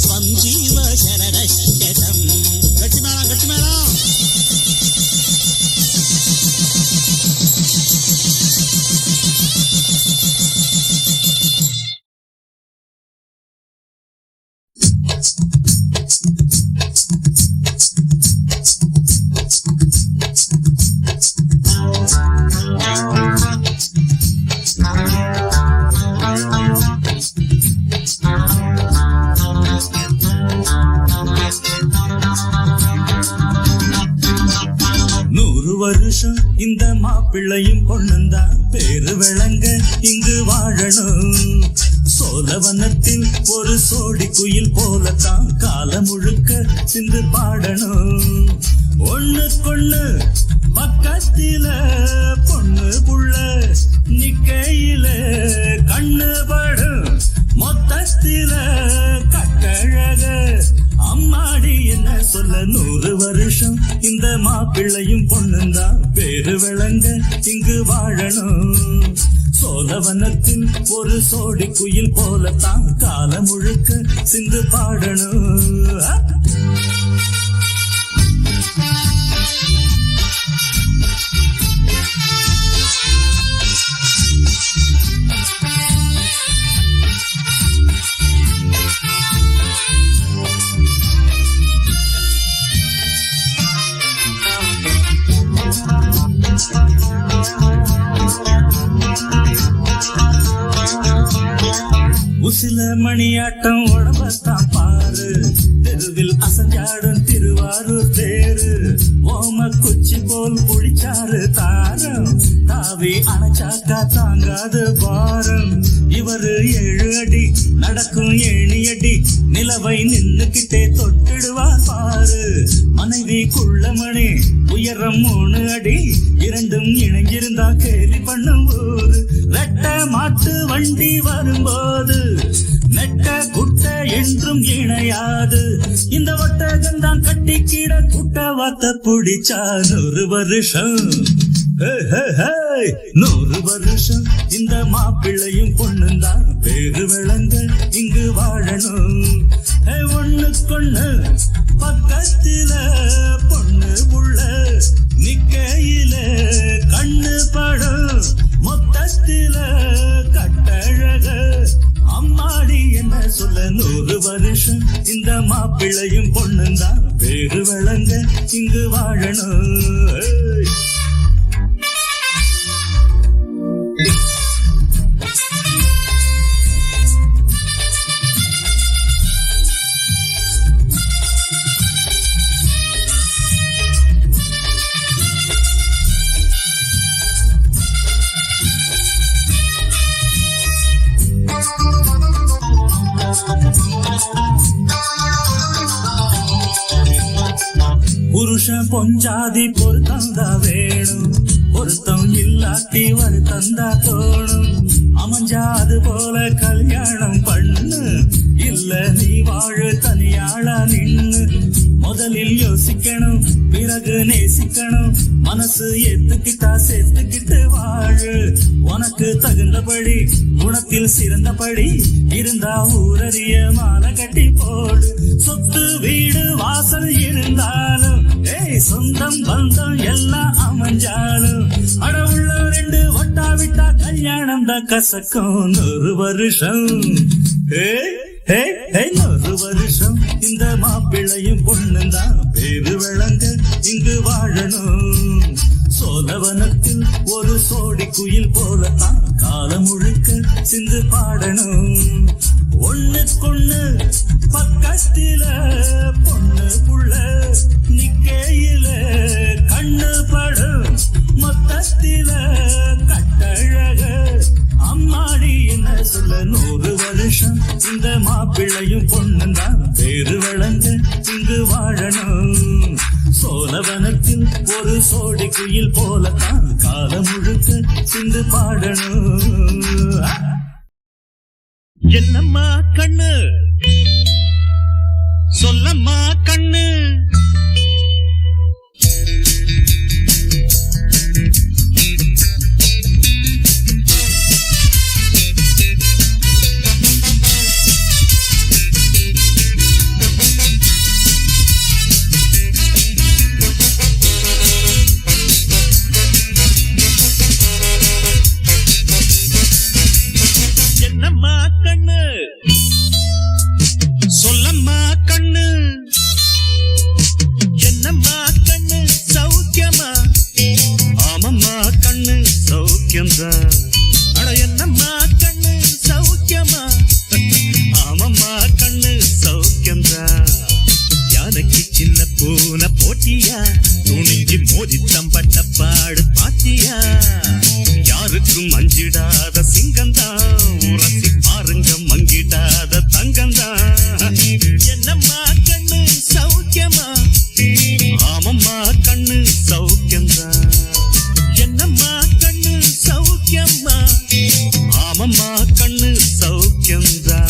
ஸ்வம் ஜீவ சரதஷ்டதம் கட்டி மேளம் வருஷம் இந்த மாப்பிள்ளையும் பொண்ணுந்தான் பேரு விளங்க இங்கு வாழணும். சோழவனத்தில் ஒரு சோடி குயில் போலத்தான் காலம் முழுக்க சிந்து பாடணும். ஒண்ணுக்கொண்ணு பக்கத்தில பொண்ணு புள்ள நிக்கையில கண்ணு படும் மொத்தத்தில கட்டழக அம்மாடி என்ன சொல்ல 100 வருஷம் இந்த மாப்பிள்ளையும் பொண்ணுந்தான் பேரு விளங்க இங்கு வாழணும். சோழவனத்தில் ஒரு சோடி குயில் போலத்தான் காலம் முழுக்க சிந்து பாடணும். உசில மணியாட்டம் உடம்பத்தான் பாரு, தெருவில் அசஞ்சாடும் திருவாரூர் தேரு. ஓம குச்சி போல் புடிச்சாரு தாரம், தாவி அணைச்சாக்கா தாங்காது பாரம். இவரு 7 அடி நடக்கும் 7 அடி, நிலவை நின்னுக்கிட்டே தொட்டிடுவார் பாரு. மனைவி குள்ளமணி உயரம் 3 அடி, இரண்டும் இணைஞ்சிருந்தா கேலி பண்ணும் போது. ரெட்ட மாட்டு வண்டி வரும்போது நெட்ட குட்ட என்றும் இணையாது. இந்த ஒட்டகந்தான் கட்டிக்கிட குட்ட வாத்த புடிச்சா 100 வருஷம். 100 வருஷம் இந்த மாப்பிள்ளையும் பொண்ணுந்தான் பேரு விளங்க இங்கு வாழணும். ஒண்ணுக்கொண்ணு பக்கத்தில பொண்ணு புள்ள நிக்கையில கண்ணு படும் மொத்தத்தில கட்டழக அம்மாடி என்ன சொல்ல 100 வருஷம் இந்த மாப்பிள்ளையும் பொண்ணுந்தான் பேரு விளங்க இங்கு வாழணும். புருஷன் பொஞ்சாதி பொருத்தந்தா வேணும், பொருத்தம் இல்லாட்டி வருத்தந்தா தோணும். அமைஞ்சா அது போல கல்யாணம் பண்ணு, இல்ல நீ வாழு தனியாளா நின்னு. முதலில் யோசிக்கணும் பிறகு நேசிக்கணும், மனசு ஏத்துக்கிட்டா சேர்த்துக்கிட்டு வாழு. உனக்கு தகுந்தபடி குணத்தில் சிறந்தபடி இருந்தா ஊரறிய மாலை கட்டி போடு. சொத்து வீடு வாசல் இருந்தாலும் சொந்தம் பந்தம் எல்லாம் அமைஞ்சாலும் அடவுள்ள 2 ஒட்டா விட்டா கல்யாணம் தான் கசக்கும். 100 வருஷம் 100 வருஷம் இந்த மாப்பிள்ளையும் பொண்ணுந்தான் பேரு விளங்க இங்கு வாழணும். சோழவனத்தில் ஒரு சோடி குயில் போலத்தான் காலம் முழுக்க சிந்து பாடணும். ஒண்ணுக்கொண்ணு பக்கத்தில பொண்ணு புள்ள நிக்கையில கண்ணு படும் மொத்தத்தில கட்டழக அம்மாடி என்ன சொல்ல 100 வருஷம் இந்த மாப்பிள்ளையும் பொண்ணுந்தான் பேரு வழங்க இங்கு வாழணும். சோழவனத்தில் ஒரு சோடி குயில் போலத்தான் காலம் முழுக்க சிந்து பாடணும். என்னம்மா கண்ணு சொல்லம்மா கண்ணு என்னம்மா கண்ணு சொல்லம்மா கண்ணு என்னம்மா கண்ணு சௌக்கியமா ஆமம்மா கண்ணு சௌக்கியம்தான் அட என்னம்மா கண்ணு சௌக்கியமா ஆமம்மா கண்ணு சௌக்கியம்தான் யானைக்கு சின்ன பூனை போட்டியா துணிஞ்சு மோதி தம்பட்ட பாடு பாத்தியா யாருக்கும் அஞ்சிடாத சிங்கந்தான் உரசி பாருங்க மங்கிடாத தங்கந்தான் என்னம்மா கண்ணு சௌக்கியமா ஆமம்மா கண்ணு சௌக்கியம்தான் என்னம்மா கண்ணு சௌக்கியமா ஆமம்மா கண்ணு சௌக்கியம்தான்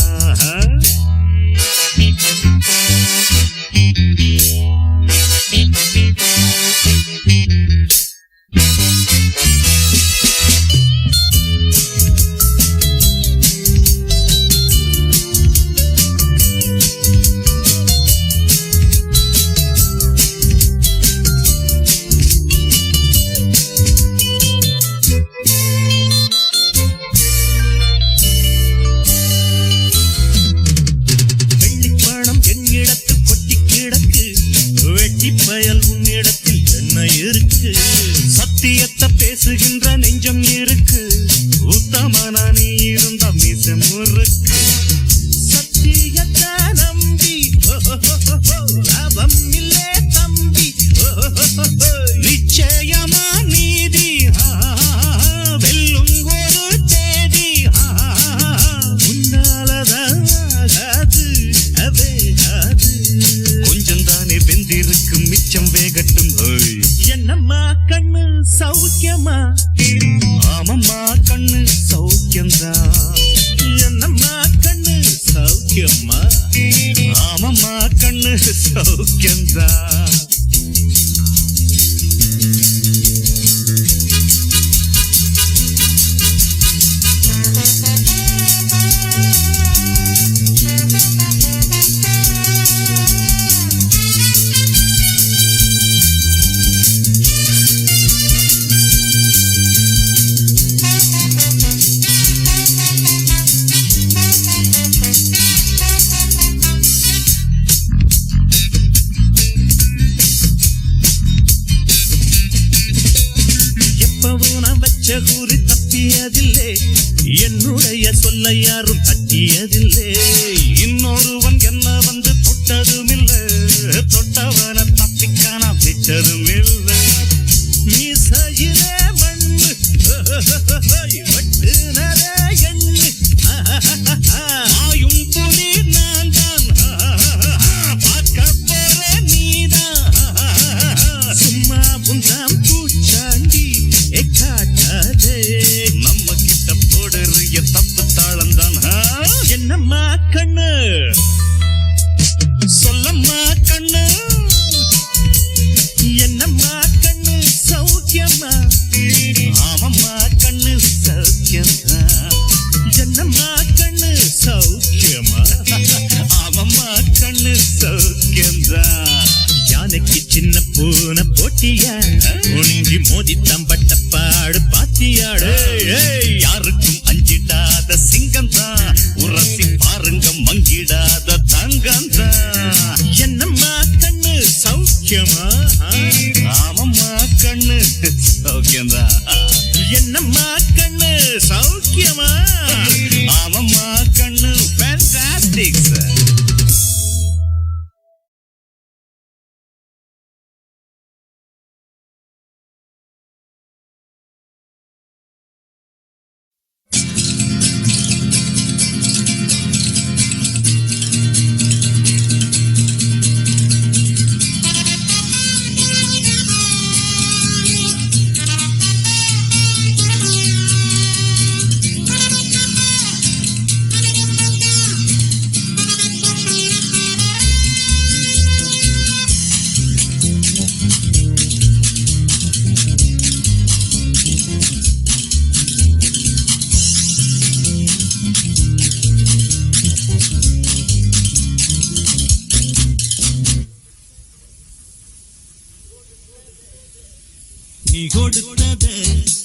வெள்ளிப்பணம் என்னிடத்து கொட்டி கிடக்கு வெட்டி பயல் உன்னிடத்தில் என்ன இருக்கு சத்தியத்தை பேசுகின்ற நெஞ்சம் இருக்கு உத்தமனா நீ இருந்த மிசம் இருக்கு சத்தியத்தை நம்பி லாபம் இல்லே தம்பி நிச்சயமா நீதி வெல்லும் ஒரு தேதி உன்னாலதான் ஆகாது அவேகாது கொஞ்சம் தானே வெந்திருக்கும் மிச்சம் வேகட்டும் என்னம்மா கண்ணு சௌக்கியமா ஆமம்மா கண்ணு சௌக்கியம்தான் என்னம்மா கண்ணு சௌக்கியமா ஆமம்மா கண்ணு சௌக்கியம்தான் குறி தப்பியதில்லை என்னுடைய சொல்ல யாரும் தட்டியதில்லை இன்னொருவன் என்ன வந்து தொட்டதுமில்லை தொட்டவன தப்பிக்கான விட்டதும் இல்லை மீசையிலே மண்ணு வெட்டுனதே எண்ணு ஆயும் புலி நான் தான் பார்க்க போறேன் நீதான் சும்மா புந்தாம் பூச்சாண்டி காட்டாதே நம்ம கிட்ட போடுறிய தப்பு தாளந்தான் என்னம்மா கண்ணு சொல்லம்மா கண்ணு என்னம்மா கண்ணு சௌக்கியமா ஆமம்மா கண்ணு சௌக்கியமா என்னம்மா கண்ணு சௌக்கியமா ஆமம்மா கண்ணு சௌக்கியம்தா யானைக்கு சின்ன பூனை போட்டியா ஒழுங்கி மோதி தம்பட்ட பாடு பாத்தியாடு யாருக்கும் அஞ்சிடாத சிங்கம் தான் உரசி பாருங்க மங்கிடாத தங்கம் தான் என்னம்மா கண்ணு சௌக்கியமா ஆமம்மா கண்ணு சௌக்கியம்தான் என்னம்மா கண்ணு சௌக்கியமா ஆமம்மா கண்ணு ஃபேண்டாஸ்டிக் நீ கொடுத்தத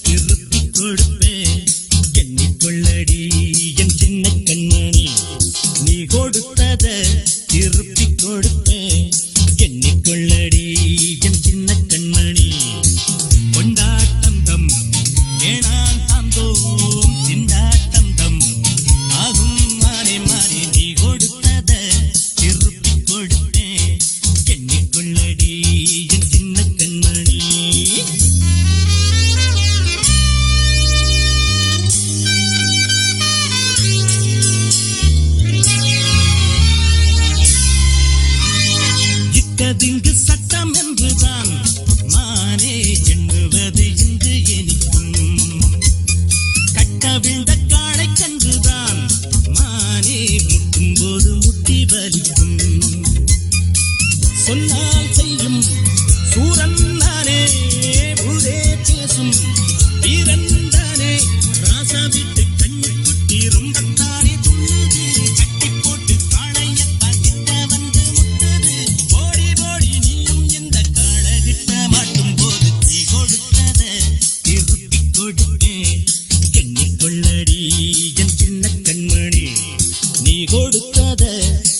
திருப்பி கொடுப்பேன் எண்ணிக்கொள்ளடி என் சின்ன கண்மணி நீ கொடுத்தத திருப்பி கொடுப்பேன் எண்ணிக்கொள்ளடி என் சின்ன கண்மணி கொண்டாட்டம் தம் ஏனான் தாந்தோம் திண்டாட்டம் தம் ஆகும் மாறி மாறி நீ கொடுத்தத திருப்பி கொடுப்பேன் எண்ணிக்கொள்ளடி என் சின்ன கண்மணி இட்டதிங்கு சட்டம் என்றுதான் மானே எண்ணுவது இங்கு எனிக்கும் கட்டவிழ்ந்த காளை கன்றுதான் மானே முட்டும் போது முட்டி வலிக்கும் சொன்னால் செய்யும் சூரன் தானே ஊரே பேசும் வீரன் தானே ராசா விட்டு கண்ணு குட்டி ரொம்பத்தானே துள்ளுது கட்டி போட்டு காளையத்தான் கிட்ட வந்து முட்டது ஓடி ஓடி நீயும் இந்த காளகிட்ட மாட்டும் போது நீ கொடுத்தத திருப்பி கொடுப்பேன் எண்ணிக்கொள்ளடி என் சின்ன கண்மணி நீ கொடுத்தத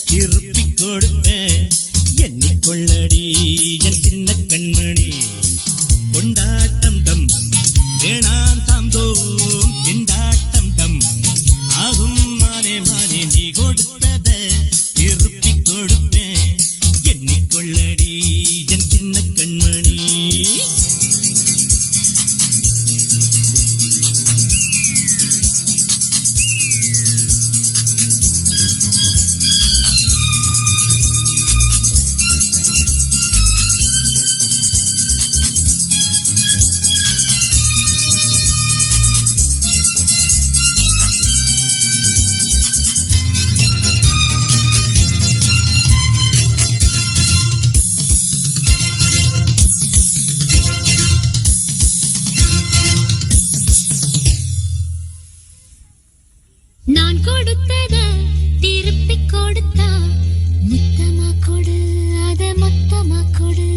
திருப்பி கொடுப்பேன் எண்ணிக்கொள்ளடி என் சின்ன கண்மணி கொண்டாட்டம் தம் வேணாம் தாம் தோம் திண்டாட்டம் தம் ஆகும் மானே மானே நீ கொடுத்தத திருப்பி கொடுப்பேன் எண்ணிக்கொள்ளடி என் சின்ன கண்மணி நான் கொடுத்தத திருப்பி கொடுத்தா முத்தமா கொடு அத மொத்தமா கொடு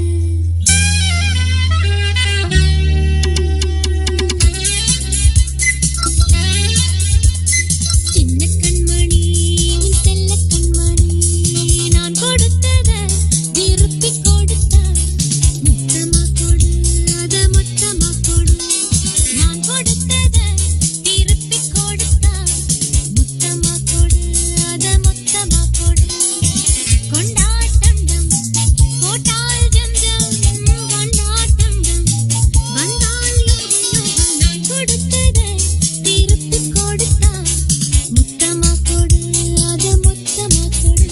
சின்ன கண்மணி உன் செல்ல கண்மணி நான் கொடுத்தத திருப்பி கொடுத்தா முத்தமா கொடு அத மொத்தமா கொடு நான் கொடுத்தத திருப்பி கொடுத்தா முத்தமா கொடு அத மொத்தமா கொடு கொண்டாட்டம் போட்டால் ஜம்ஜம் கொண்டாட்டம் வந்தால் யோகம் நான் கொடுத்தத திருப்பி கொடுத்தா முத்தமா கொடு அத மொத்தமா கொடு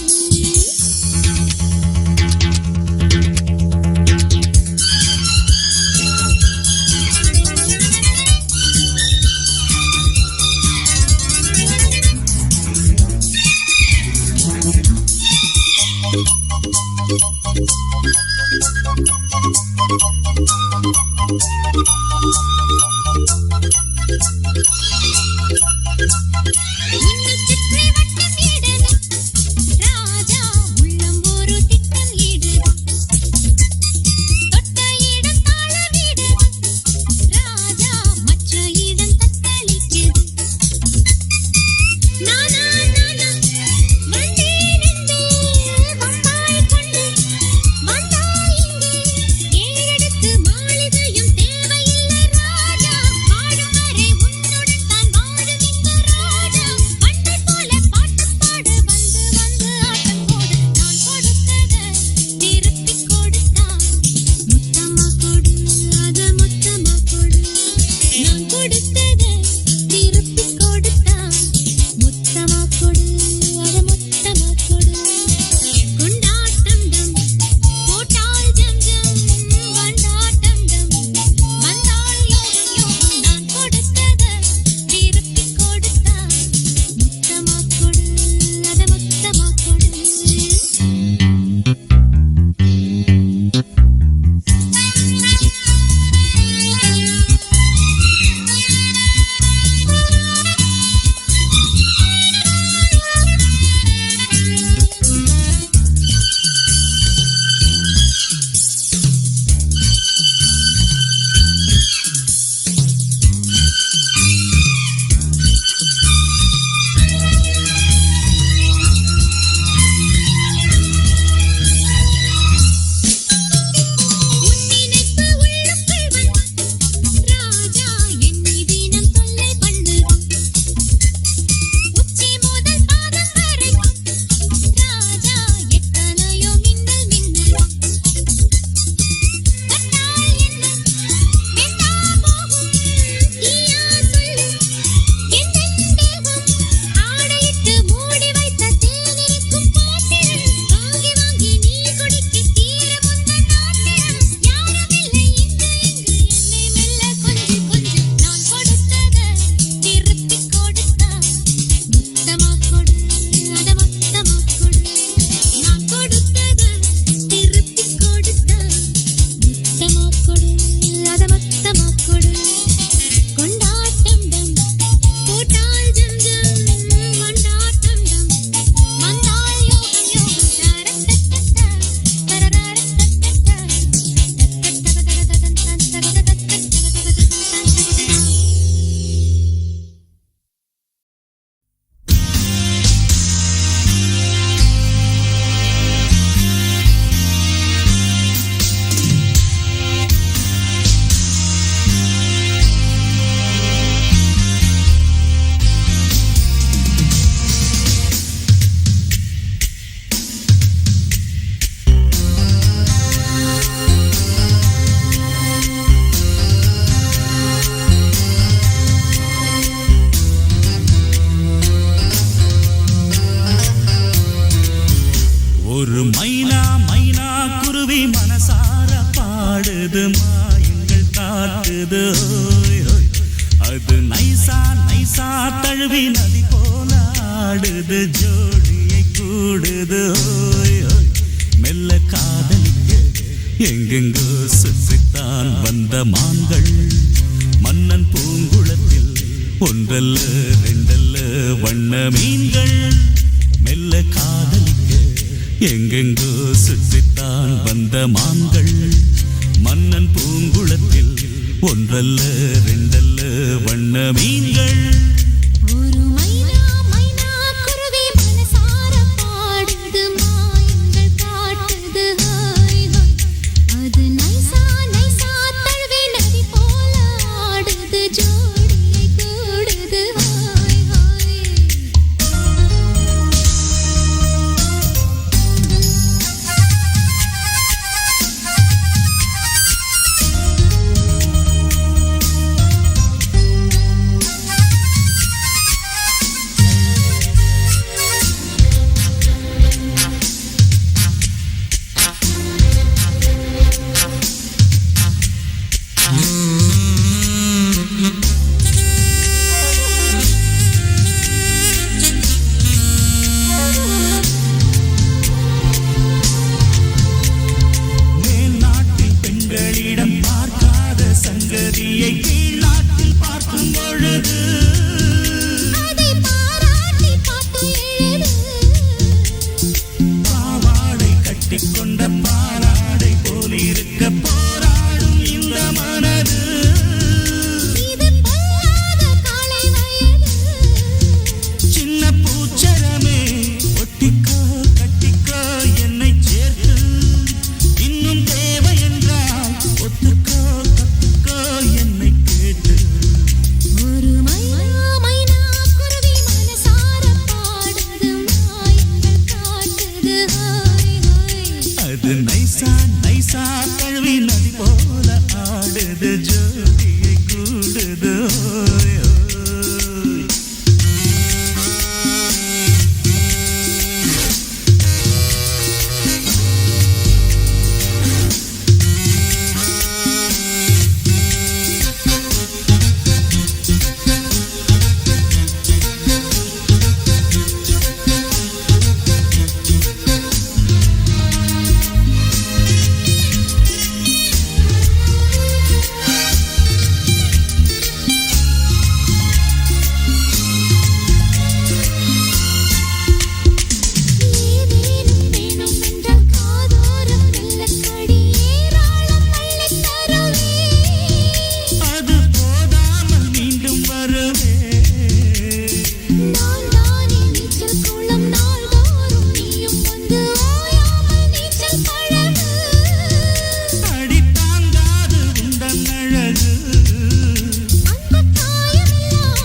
உன்னை சுற்றி வட்டம் இடுது ராஜா உள்ளம் ஒரு திட்டம் இடுது தொட்ட இடம் தாளமிடுது ராஜா மற்ற இடம் தத்தளிக்குது நானா நானா வந்தே நின்று வந்தாய் கொண்டு வந்தாய் மைனா மைனா குருவி மனசார பாடுது மாயங்கள் காட்டுது ஓய், ஓய். அது நைசா நைசா தழுவி நதி போல ஆடுது ஜோடியை கூடுது ஓய், ஓய். மெல்ல காதலிக்க எங்கெங்கோ சுற்றித்தான் வந்த மான்கள் மன்னன் பூங்குளத்தில் ஒன்றல்ல ரெண்டல்ல வண்ண மீன்கள் மெல்ல காதலிக்க எங்கெங்கோ சுற்றித்தான் வந்த மான்கள் மன்னன் பூங்குளத்தில் ஒன்றல்ல ரெண்டல்ல வண்ண மீன்கள் ஒரு மைனா மைனா குருவி மனசார பாடுது மாயங்கள் காட்டுது ஹாய் ஹாய் அது நைசா நைசா தழுவி நதி போல ஆடுது ஜோடியை கூடுது ஹாய் ஹாய் மேல் நாட்டில் பெண்களிடம் பார்க்காத சங்கதியை கீழ் நாட்டில் பார்க்கும் பொழுது அதை பாராட்டி பாட்டு எழுது பாவாடை கட்டிக்கொண்ட பாலாடை போலிருக்க போராடும் இந்த மனது இது பொல்லாத காலை வயது சின்ன பூச்சரமே ஒட்டிக்கோ கட்டிக்கோ என்னை சேர்த்து இன்னும் தேவை என்றால் ஒத்துக்கோ கத்துக்கோ என்னை கேட்டு ஒரு மைனா மைனா குருவி மனசார பாடுது மாயங்கள் காட்டுது ஹாய் ஹாய் அது நைசா நைசா கழுவி நதி போல ஆடுது ஜோடியை கூடுது ஓய், ஓய். ஏதேனும் வேணும் என்றால் காதோரம் வெள்ளக்கடி ஏராளம் அள்ளித் தருவே அது போதாமல் மீண்டும் வருவே நான் தானே நீச்சல் குளம் நாள்தோறும் நீயும் வந்து ஓயாமல் நீச்சல் பழகு அடி தாங்காது உந்தன் அழகு அந்த காயமெல்லாம்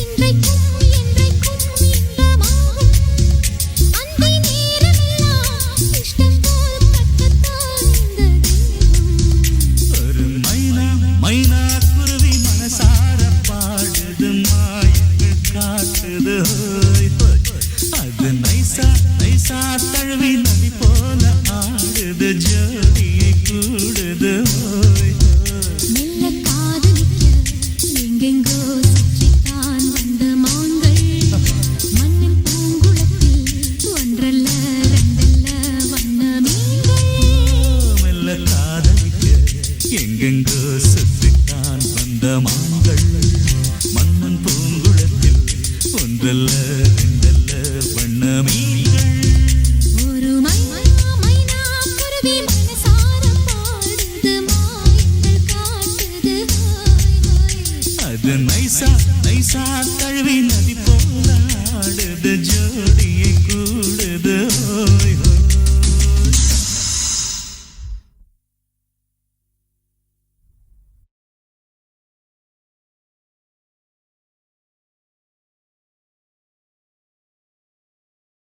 இன்றைக்கும் என்றைக்கும் இன்பமாகும் அந்தி நேரமெல்லாம் இஷ்டம் போல் கட்டத்தான் இந்த தெய்வம் ஒரு மைனா மைனா குருவி மனசார பாடுது மாயங்கள் காட்டுது ஓய், ஓய். அது நைசா நைசா தழுவி நதி போல ஆடுது ஜோடியை கூடுது ஓய், ஓய். மெல்ல காதலிக்க எங்கெங்கோ சுற்றித்தான் வந்த மான்கள் மண்ணின் பூங்குளத்தில் ஒன்றல்ல ரெண்டல்ல வண்ண மீன்கள் மெல்ல காதலிக்க எங்கெங்கோ சுற்றித்தான் வந்த மான்